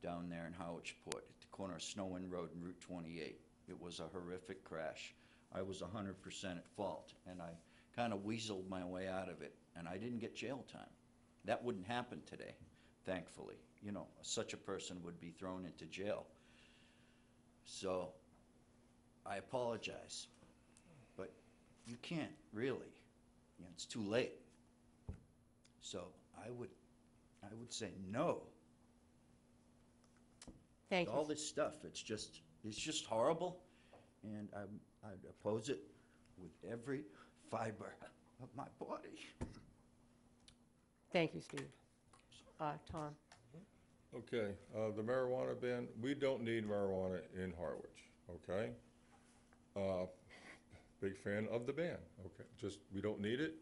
[SPEAKER 5] down there in Harwich Port at the corner of Snow Inn Road and Route 28. It was a horrific crash. I was 100% at fault, and I kind of weaseled my way out of it, and I didn't get jail time. That wouldn't happen today, thankfully. You know, such a person would be thrown into jail. So I apologize, but you can't really. You know, it's too late. So I would say no.
[SPEAKER 2] Thank you.
[SPEAKER 5] All this stuff, it's just horrible, and I'd oppose it with every fiber of my body.
[SPEAKER 2] Thank you, Steve. Tom?
[SPEAKER 3] Okay, the marijuana ban, we don't need marijuana in Harwich, okay? Big fan of the ban, okay? Just, we don't need it.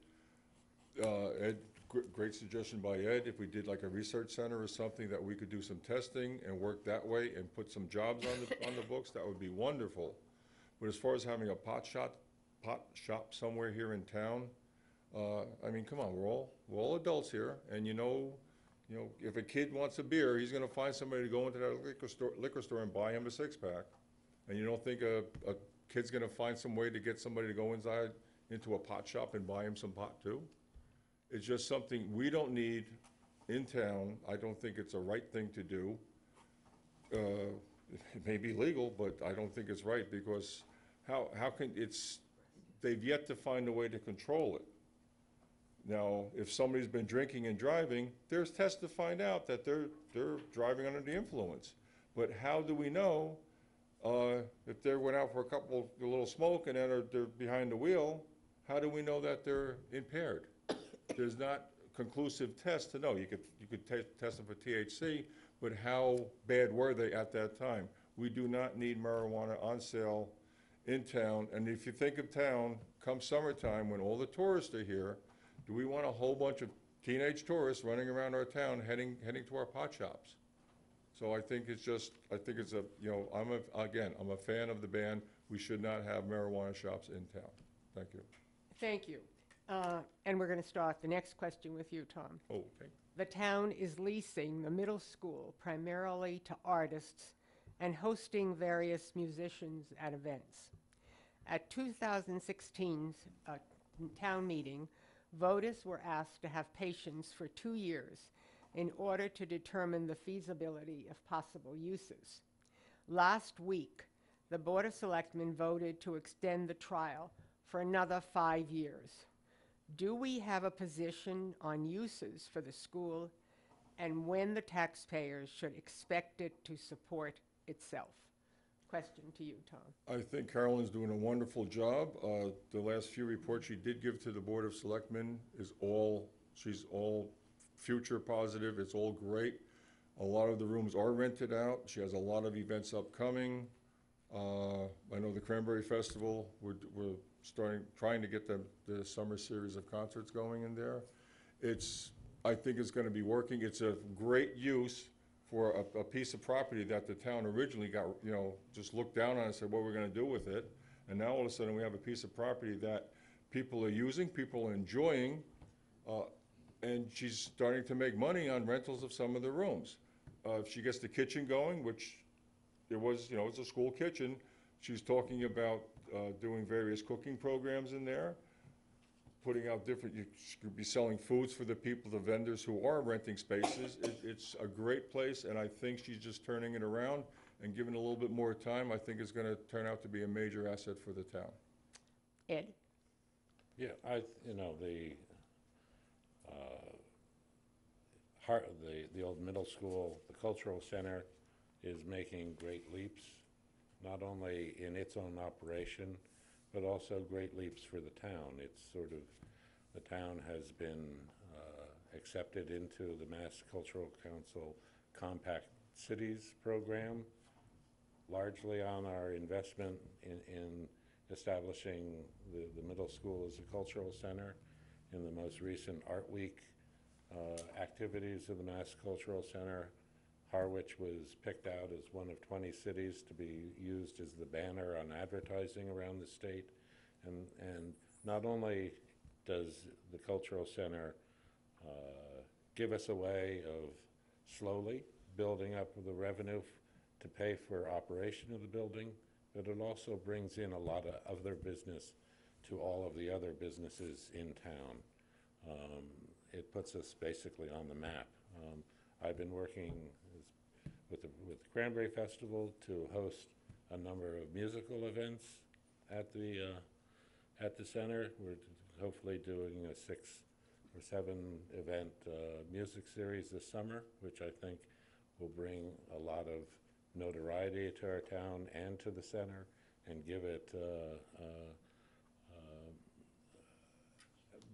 [SPEAKER 3] Ed, great suggestion by Ed, if we did like a research center or something that we could do some testing and work that way and put some jobs on the books, that would be wonderful. But as far as having a pot shop somewhere here in town, I mean, come on, we're all adults here, and you know, if a kid wants a beer, he's gonna find somebody to go into that liquor store and buy him a six-pack. And you don't think a kid's gonna find some way to get somebody to go into a pot shop and buy him some pot too? It's just something we don't need in town. I don't think it's a right thing to do. It may be legal, but I don't think it's right, because how can they've yet to find a way to control it. Now, if somebody's been drinking and driving, there's tests to find out that they're driving under the influence. But how do we know if they went out for a little smoke and then they're behind the wheel? How do we know that they're impaired? There's not conclusive tests to know. You could test them for THC, but how bad were they at that time? We do not need marijuana on sale in town. And if you think of town, come summertime when all the tourists are here, do we want a whole bunch of teenage tourists running around our town heading to our pot shops? So I think it's a, you know, I'm a fan of the ban. We should not have marijuana shops in town. Thank you.
[SPEAKER 2] Thank you. And we're going to start the next question with you, Tom.
[SPEAKER 3] Oh, okay.
[SPEAKER 2] The town is leasing the middle school primarily to artists and hosting various musicians at events. At 2016's town meeting, voters were asked to have patience for 2 years in order to determine the feasibility of possible uses. Last week, the Board of Selectmen voted to extend the trial for another 5 years. Do we have a position on uses for the school and when the taxpayers should expect it to support itself? Question to you, Tom.
[SPEAKER 3] I think Carolyn's doing a wonderful job. The last few reports she did give to the Board of Selectmen she's all future positive. It's all great. A lot of the rooms are rented out. She has a lot of events upcoming. I know the Cranberry Festival, we're trying to get the summer series of concerts going in there. I think it's gonna be working. It's a great use for a piece of property that the town originally got, just looked down on and said, what we're gonna do with it. And now all of a sudden, we have a piece of property that people are using, people are enjoying, and she's starting to make money on rentals of some of the rooms. If she gets the kitchen going, which it was, it's a school kitchen, she's talking about doing various cooking programs in there, putting out you could be selling foods for the people, the vendors who are renting spaces. It's a great place, and I think she's just turning it around and giving it a little bit more time. I think it's gonna turn out to be a major asset for the town.
[SPEAKER 2] Ed?
[SPEAKER 4] Yeah, the old middle school, the cultural center is making great leaps, not only in its own operation, but also great leaps for the town. The town has been accepted into the Mass Cultural Council Compact Cities program, largely on our investment in establishing the middle school as a cultural center. In the most recent Art Week activities of the Mass Cultural Center, Harwich was picked out as one of 20 cities to be used as the banner on advertising around the state. And not only does the Cultural Center give us a way of slowly building up the revenue to pay for operation of the building, but it also brings in a lot of other business to all of the other businesses in town. It puts us basically on the map. I've been working with the Cranberry Festival to host a number of musical events at the center. We're hopefully doing a 6 or 7 event music series this summer, which I think will bring a lot of notoriety to our town and to the center and give it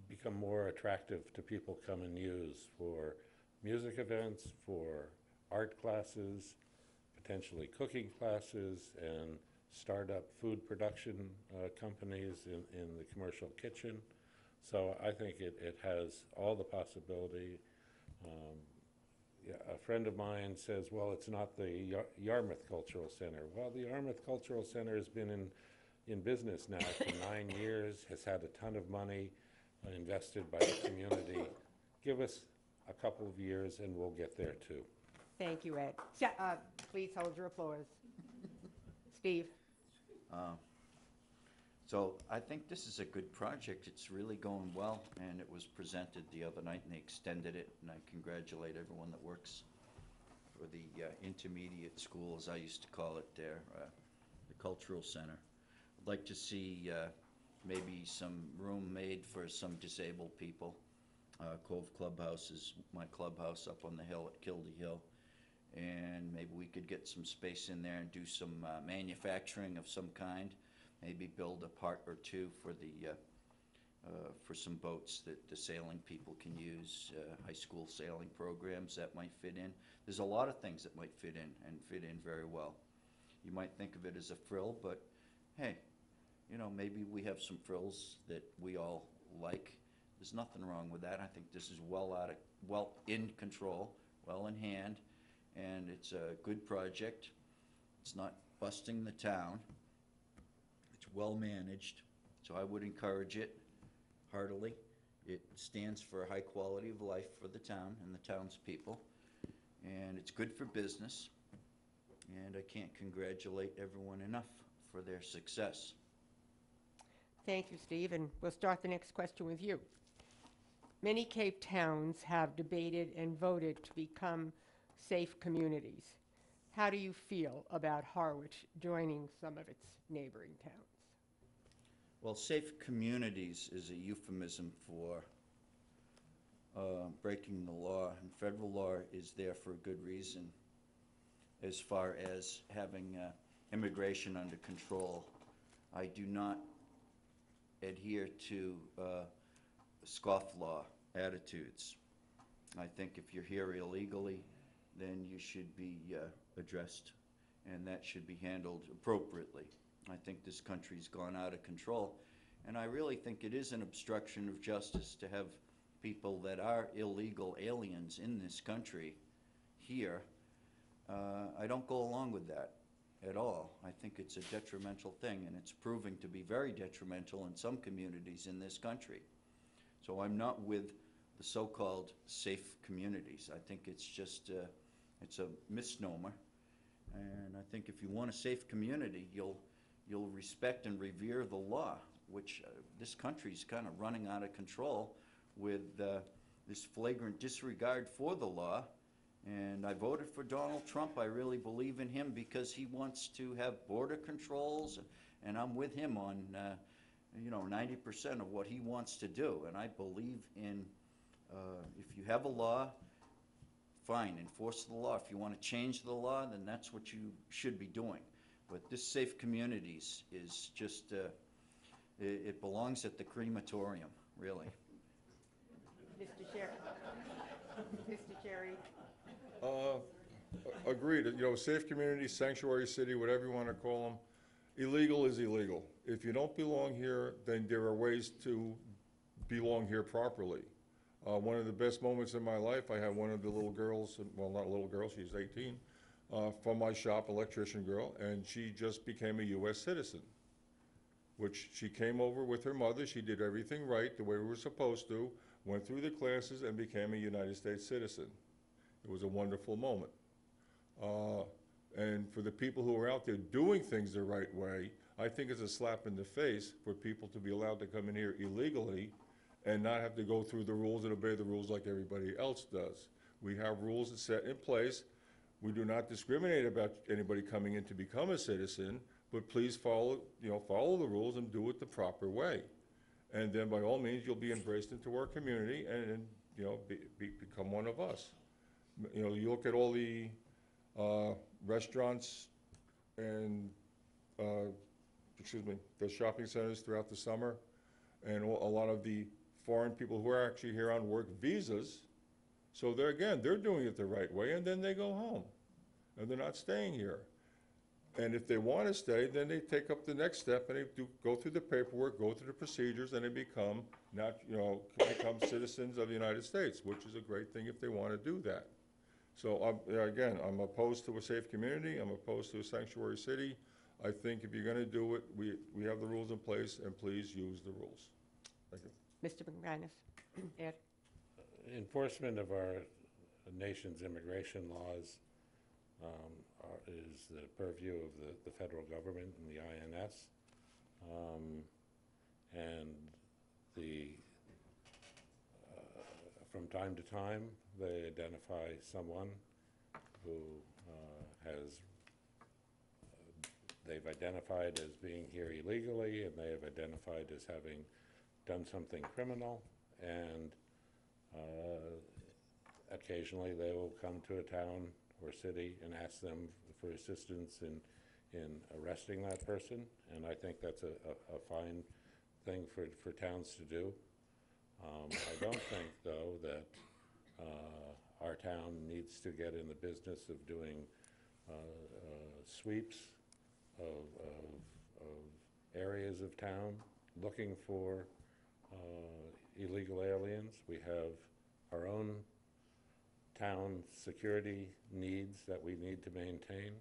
[SPEAKER 4] become more attractive to people come and use for music events, for art classes, potentially cooking classes, and startup food production companies in the commercial kitchen. So I think it has all the possibility. A friend of mine says, well, it's not the Yarmouth Cultural Center. Well, the Yarmouth Cultural Center has been in business now for 9 years, has had a ton of money invested by the community. Give us a couple of years and we'll get there too.
[SPEAKER 2] Thank you, Ed. Please hold your applause. Steve?
[SPEAKER 5] So I think this is a good project. It's really going well, and it was presented the other night, and they extended it, and I congratulate everyone that works for the intermediate school, as I used to call it there, the cultural center. I'd like to see maybe some room made for some disabled people. Cove Clubhouse is my clubhouse up on the hill at Kildy Hill, and maybe we could get some space in there and do some manufacturing of some kind. Maybe build a part or two for some boats that the sailing people can use, high school sailing programs that might fit in. There's a lot of things that might fit in and fit in very well. You might think of it as a frill, but hey, maybe we have some frills that we all like. There's nothing wrong with that. I think this is well in control, well in hand, and it's a good project. It's not busting the town. Well managed, so I would encourage it. heartily. It stands for a high quality of life for the town and the townspeople, and it's good for business, and I can't congratulate everyone enough for their success.
[SPEAKER 2] Thank you, Steve, and we'll start the next question with you. Many Cape towns have debated and voted to become safe communities. How do you feel about Harwich joining some of its neighboring towns?
[SPEAKER 5] Well, safe communities is a euphemism for breaking the law, and federal law is there for a good reason as far as having immigration under control. I do not adhere to scofflaw attitudes. I think if you're here illegally, then you should be addressed, and that should be handled appropriately. I think this country's gone out of control, and I really think it is an obstruction of justice to have people that are illegal aliens in this country here. I don't go along with that at all. I think it's a detrimental thing, and it's proving to be very detrimental in some communities in this country. So I'm not with the so-called safe communities. I think it's just it's a misnomer, and I think if you want a safe community, you'll respect and revere the law, which this country's kind of running out of control with this flagrant disregard for the law. And I voted for Donald Trump. I really believe in him because he wants to have border controls, and I'm with him on 90% of what he wants to do. And I believe in if you have a law, fine, enforce the law. If you want to change the law, then that's what you should be doing. But this safe communities is just, it belongs at the crematorium, really.
[SPEAKER 2] Mr. Sherry? Mr. Sherry?
[SPEAKER 3] Agreed. Safe community, sanctuary city, whatever you want to call them, illegal is illegal. If you don't belong here, then there are ways to belong here properly. One of the best moments in my life, I had one of the little girls, well, not a little girl, she's 18, from my shop, electrician girl, and she just became a U.S. citizen, which she came over with her mother. She did everything right, the way we were supposed to, went through the classes, and became a United States citizen. It was a wonderful moment. And for the people who are out there doing things the right way, I think it's a slap in the face for people to be allowed to come in here illegally and not have to go through the rules and obey the rules like everybody else does. We have rules set in place. We do not discriminate about anybody coming in to become a citizen, but please follow the rules and do it the proper way. And then by all means, you'll be embraced into our community and become one of us. You look at all the restaurants and, the shopping centers throughout the summer, and a lot of the foreign people who are actually here on work visas. So they're doing it the right way, and then they go home, and they're not staying here. And if they want to stay, then they take up the next step, and they go through the paperwork, go through the procedures, and they become citizens of the United States, which is a great thing if they want to do that. So I'm opposed to a safe community. I'm opposed to a sanctuary city. I think if you're going to do it, we have the rules in place, and please use the rules. Thank you.
[SPEAKER 2] Mr. McManus? Ed?
[SPEAKER 4] Enforcement of our nation's immigration laws is the purview of the federal government and the INS. From time to time, they identify someone who they've identified as being here illegally, and they have identified as having done something criminal, and occasionally they will come to a town or city and ask them for assistance in arresting that person, and I think that's a fine thing for towns to do. I don't think, though, that our town needs to get in the business of doing sweeps of areas of town looking for illegal aliens. We have our own town security needs that we need to maintain.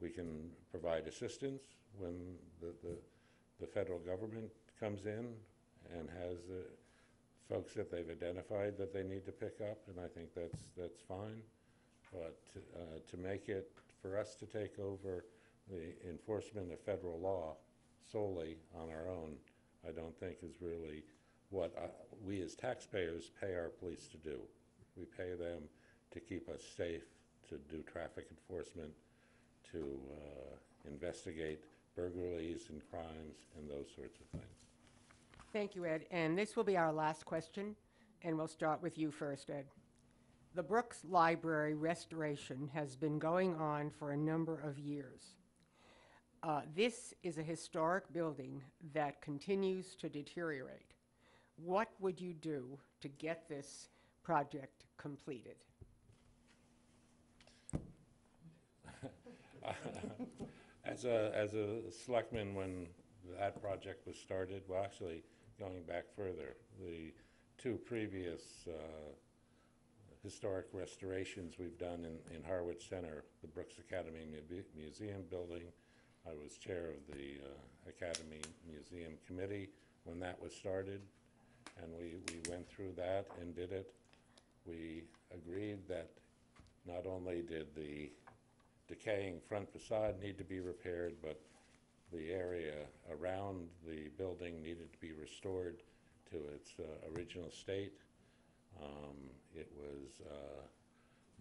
[SPEAKER 4] We can provide assistance when the federal government comes in and has folks that they've identified that they need to pick up, and I think that's fine. But to make it, for us to take over the enforcement of federal law solely on our own, I don't think is really what we as taxpayers pay our police to do. We pay them to keep us safe, to do traffic enforcement, to investigate burglaries and crimes and those sorts of things.
[SPEAKER 2] Thank you, Ed. And this will be our last question, and we'll start with you first, Ed. The Brooks Library restoration has been going on for a number of years. This is a historic building that continues to deteriorate. What would you do to get this project completed?
[SPEAKER 4] As a selectman, when that project was started, well, actually, going back further, the two previous historic restorations we've done in Harwich Center, the Brooks Academy Museum building. I was chair of the Academy Museum Committee when that was started, and we went through that and did it. We agreed that not only did the decaying front facade need to be repaired, but the area around the building needed to be restored to its original state. It was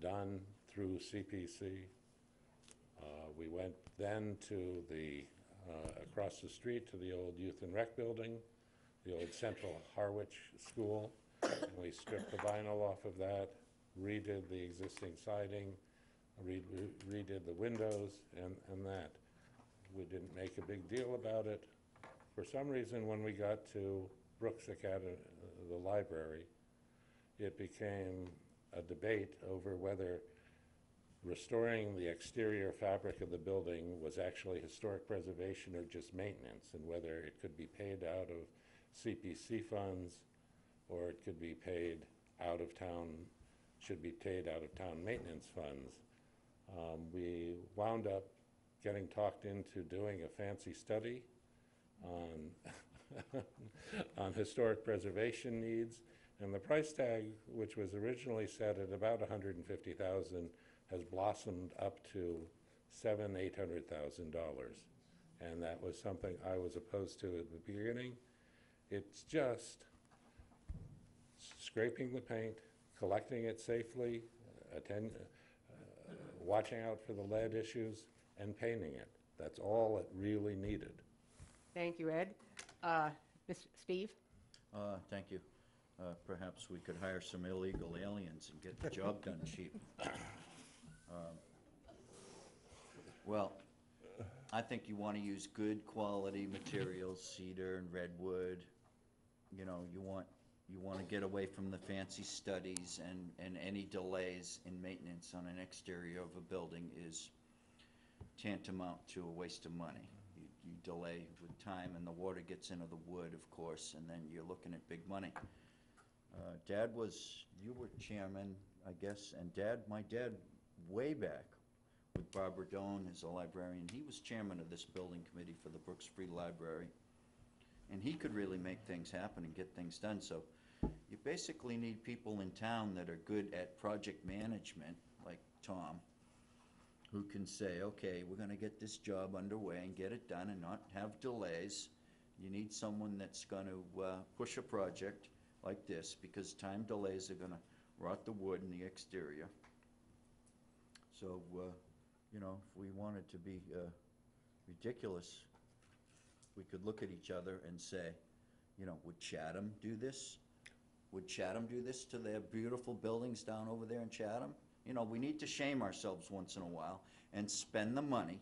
[SPEAKER 4] done through CPC. We went then to the across the street to the old Youth and Rec building, the old Central Harwich School, and we stripped the vinyl off of that, redid the existing siding, redid the windows, and that. We didn't make a big deal about it. For some reason, when we got to Brooks Academy, the library, it became a debate over whether restoring the exterior fabric of the building was actually historic preservation or just maintenance, and whether it could be paid out of CPC funds or it could be paid out of town, should be paid out of town maintenance funds. We wound up getting talked into doing a fancy study on on historic preservation needs, and the price tag, which was originally set at about $150,000, has blossomed up to $700,000-800,000, and that was something I was opposed to at the beginning. It's just scraping the paint, collecting it safely, watching out for the lead issues, and painting it. That's all it really needed.
[SPEAKER 2] Thank you, Ed. Steve?
[SPEAKER 5] Thank you. Perhaps we could hire some illegal aliens and get the job done cheap. Well, I think you want to use good quality materials, cedar and redwood. You know, you want to get away from the fancy studies, and any delays in maintenance on an exterior of a building is tantamount to a waste of money. You delay with time, and the water gets into the wood, of course, and then you're looking at big money. You were chairman, I guess, and my dad, way back with Barbara Doan as a librarian, he was chairman of this building committee for the Brooks Free Library. And he could really make things happen and get things done. So you basically need people in town that are good at project management, like Tom, who can say, okay, we're gonna get this job underway and get it done and not have delays. You need someone that's gonna push a project like this, because time delays are gonna rot the wood in the exterior. So, you know, if we wanted to be ridiculous, we could look at each other and say, you know, would Chatham do this? Would Chatham do this to their beautiful buildings down over there in Chatham? You know, we need to shame ourselves once in a while and spend the money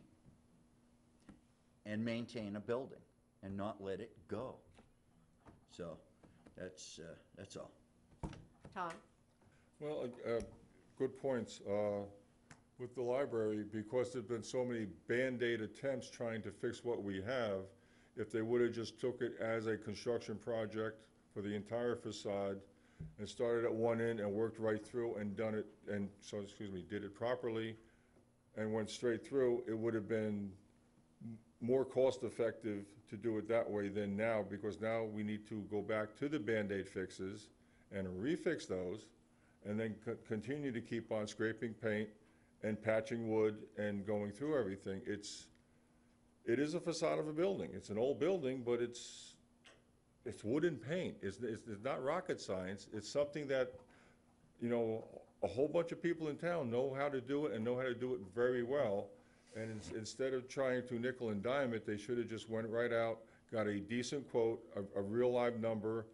[SPEAKER 5] and maintain a building and not let it go. So that's all.
[SPEAKER 2] Tom?
[SPEAKER 3] Well, good points. With the library, because there've been so many Band-Aid attempts trying to fix what we have, if they would have just took it as a construction project for the entire facade and started at one end and worked right through and done it, did it properly and went straight through, it would have been more cost-effective to do it that way than now, because now we need to go back to the Band-Aid fixes and refix those, and then continue to keep on scraping paint and patching wood and going through everything. It is a facade of a building. It's an old building, but it's wood and paint. It's not rocket science. It's something that, you know, a whole bunch of people in town know how to do it and know how to do it very well. And instead of trying to nickel and dime it, they should have just went right out, got a decent quote, a real live number,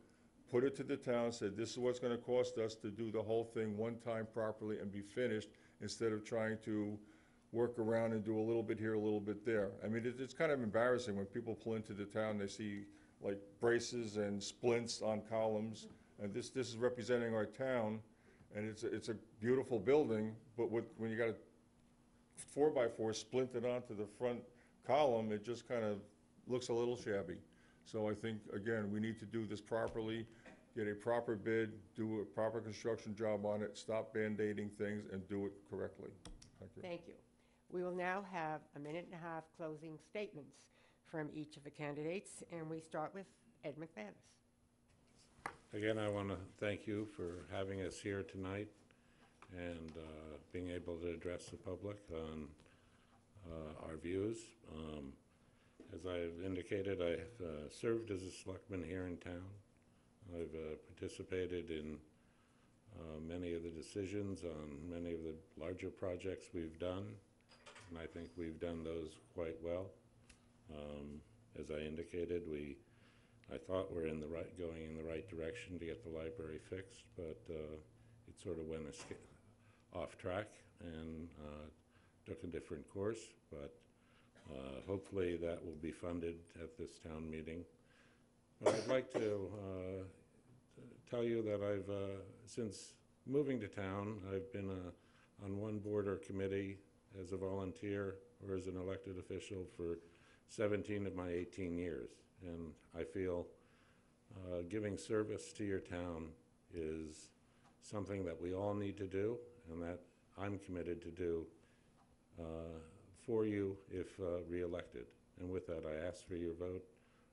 [SPEAKER 3] put it to the town, said this is what's gonna cost us to do the whole thing one time properly and be finished, instead of trying to work around and do a little bit here, a little bit there. I mean, it's kind of embarrassing when people pull into the town, they see like braces and splints on columns, and this is representing our town, and it's a beautiful building, but when you got a 4x4 splinted onto the front column, it just kind of looks a little shabby. So I think, again, we need to do this properly, get a proper bid, do a proper construction job on it, stop Band-Aiding things, and do it correctly. Thank you.
[SPEAKER 2] Thank you. We will now have a minute and a half closing statements from each of the candidates, and we start with Ed McManus.
[SPEAKER 4] Again, I want to thank you for having us here tonight and being able to address the public on our views. As I've indicated, I've served as a selectman here in town. I've participated in many of the decisions on many of the larger projects we've done, and I think we've done those quite well. As I indicated, I thought we're going in the right direction to get the library fixed, but it sort of went off track and took a different course, but hopefully that will be funded at this town meeting. But I'd like to tell you that I've, since moving to town, I've been on one board or committee as a volunteer or as an elected official for 17 of my 18 years. And I feel giving service to your town is something that we all need to do, and that I'm committed to do for you if re-elected. And with that, I ask for your vote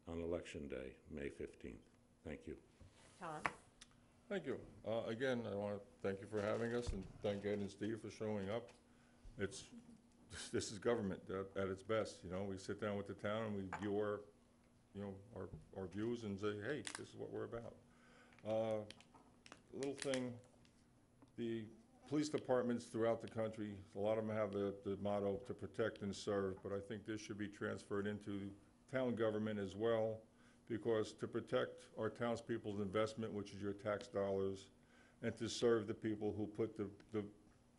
[SPEAKER 4] on Election Day, May 15th. Thank you.
[SPEAKER 2] Tom?
[SPEAKER 3] Thank you. Again, I want to thank you for having us, and thank Ed and Steve for showing up. This is government at its best. You know, we sit down with the town and we view our views and say, hey, this is what we're about. Little thing, the police departments throughout the country, a lot of them have the motto to protect and serve, but I think this should be transferred into town government as well, because to protect our townspeople's investment, which is your tax dollars, and to serve the people who put the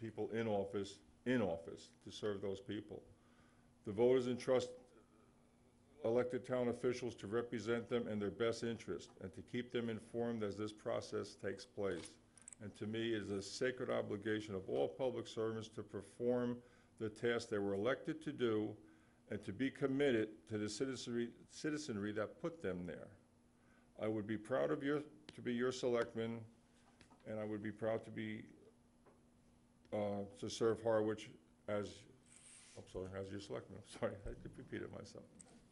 [SPEAKER 3] people in office to serve those people. The voters entrust elected town officials to represent them in their best interest and to keep them informed as this process takes place. And to me, it is a sacred obligation of all public servants to perform the task they were elected to do and to be committed to the citizenry that put them there. I would be proud to be your selectman, and I would be proud to serve Harwich as your selectman. I'm sorry, I repeated myself.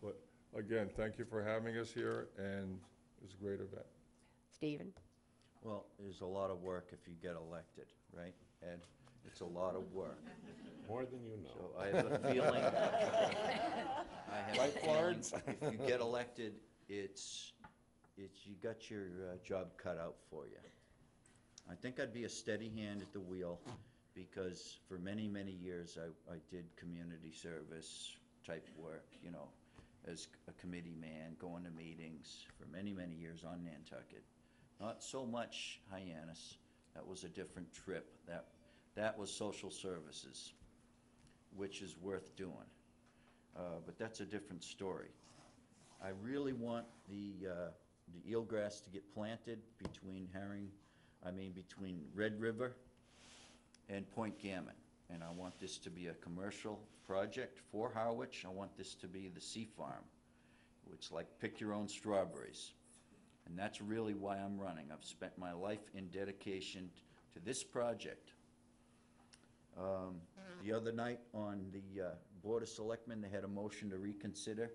[SPEAKER 3] But again, thank you for having us here, and it's a great event.
[SPEAKER 2] Stephen?
[SPEAKER 5] Well, there's a lot of work if you get elected, right, Ed? It's a lot of work.
[SPEAKER 4] More than you know.
[SPEAKER 5] So I have a feeling, if you get elected, it's you got your job cut out for you. I think I'd be a steady hand at the wheel, because for many, many years I did community service type work, you know, as a committee man, going to meetings for many, many years on Nantucket. Not so much Hyannis. That was a different trip. That was social services, which is worth doing. But that's a different story. I really want the eelgrass to get planted between between Red River and Point Gammon. And I want this to be a commercial project for Harwich. I want this to be the sea farm. It's like pick your own strawberries. And that's really why I'm running. I've spent my life in dedication to this project. The other night on the Board of Selectmen, they had a motion to reconsider.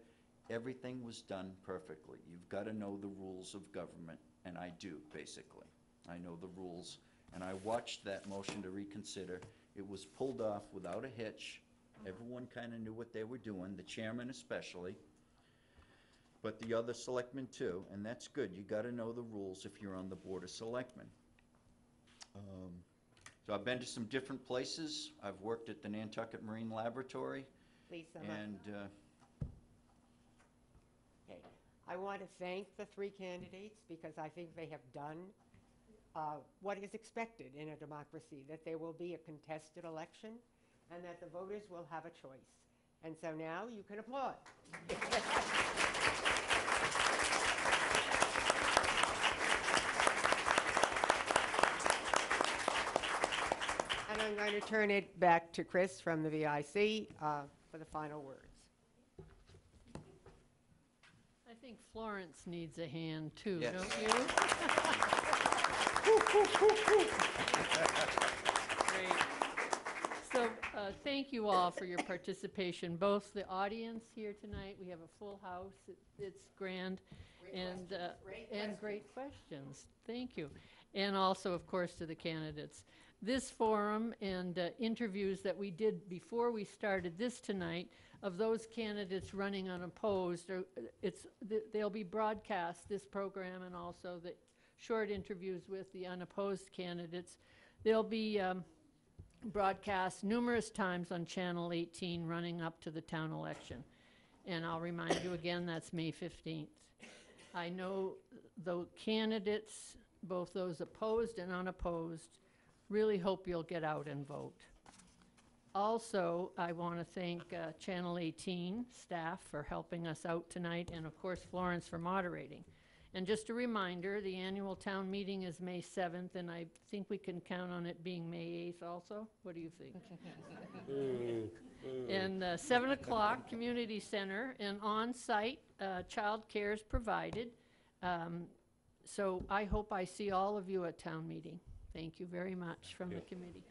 [SPEAKER 5] Everything was done perfectly. You've got to know the rules of government, and I do, basically. I know the rules, and I watched that motion to reconsider. It was pulled off without a hitch. Everyone kind of knew what they were doing, the chairman especially, but the other selectmen too, and that's good. You got to know the rules if you're on the Board of Selectmen. So I've been to some different places. I've worked at the Nantucket Marine Laboratory,
[SPEAKER 2] Please sum up.
[SPEAKER 5] and
[SPEAKER 2] Okay. I want to thank the three candidates because I think they have done what is expected in a democracy, that there will be a contested election and that the voters will have a choice. And so now you can applaud. And I'm going to turn it back to Chris from the VIC for the final words.
[SPEAKER 1] I think Florence needs a hand too,
[SPEAKER 5] Yes.
[SPEAKER 1] don't you? Great. So, thank you all for your participation, both the audience here tonight, we have a full house, it's grand, and great questions. Thank you. And also, of course, to the candidates. This forum and interviews that we did before we started this tonight of those candidates running unopposed, they'll be broadcast, this program, and also the short interviews with the unopposed candidates. They'll be broadcast numerous times on Channel 18 running up to the town election. And I'll remind you again, that's May 15th. I know the candidates, both those opposed and unopposed, really hope you'll get out and vote. Also, I want to thank Channel 18 staff for helping us out tonight, and of course Florence for moderating. And just a reminder, the annual town meeting is May 7th, and I think we can count on it being May 8th also. What do you think? And 7 o'clock, Community Center, and on-site child care is provided. So I hope I see all of you at town meeting. Thank you very much from the committee.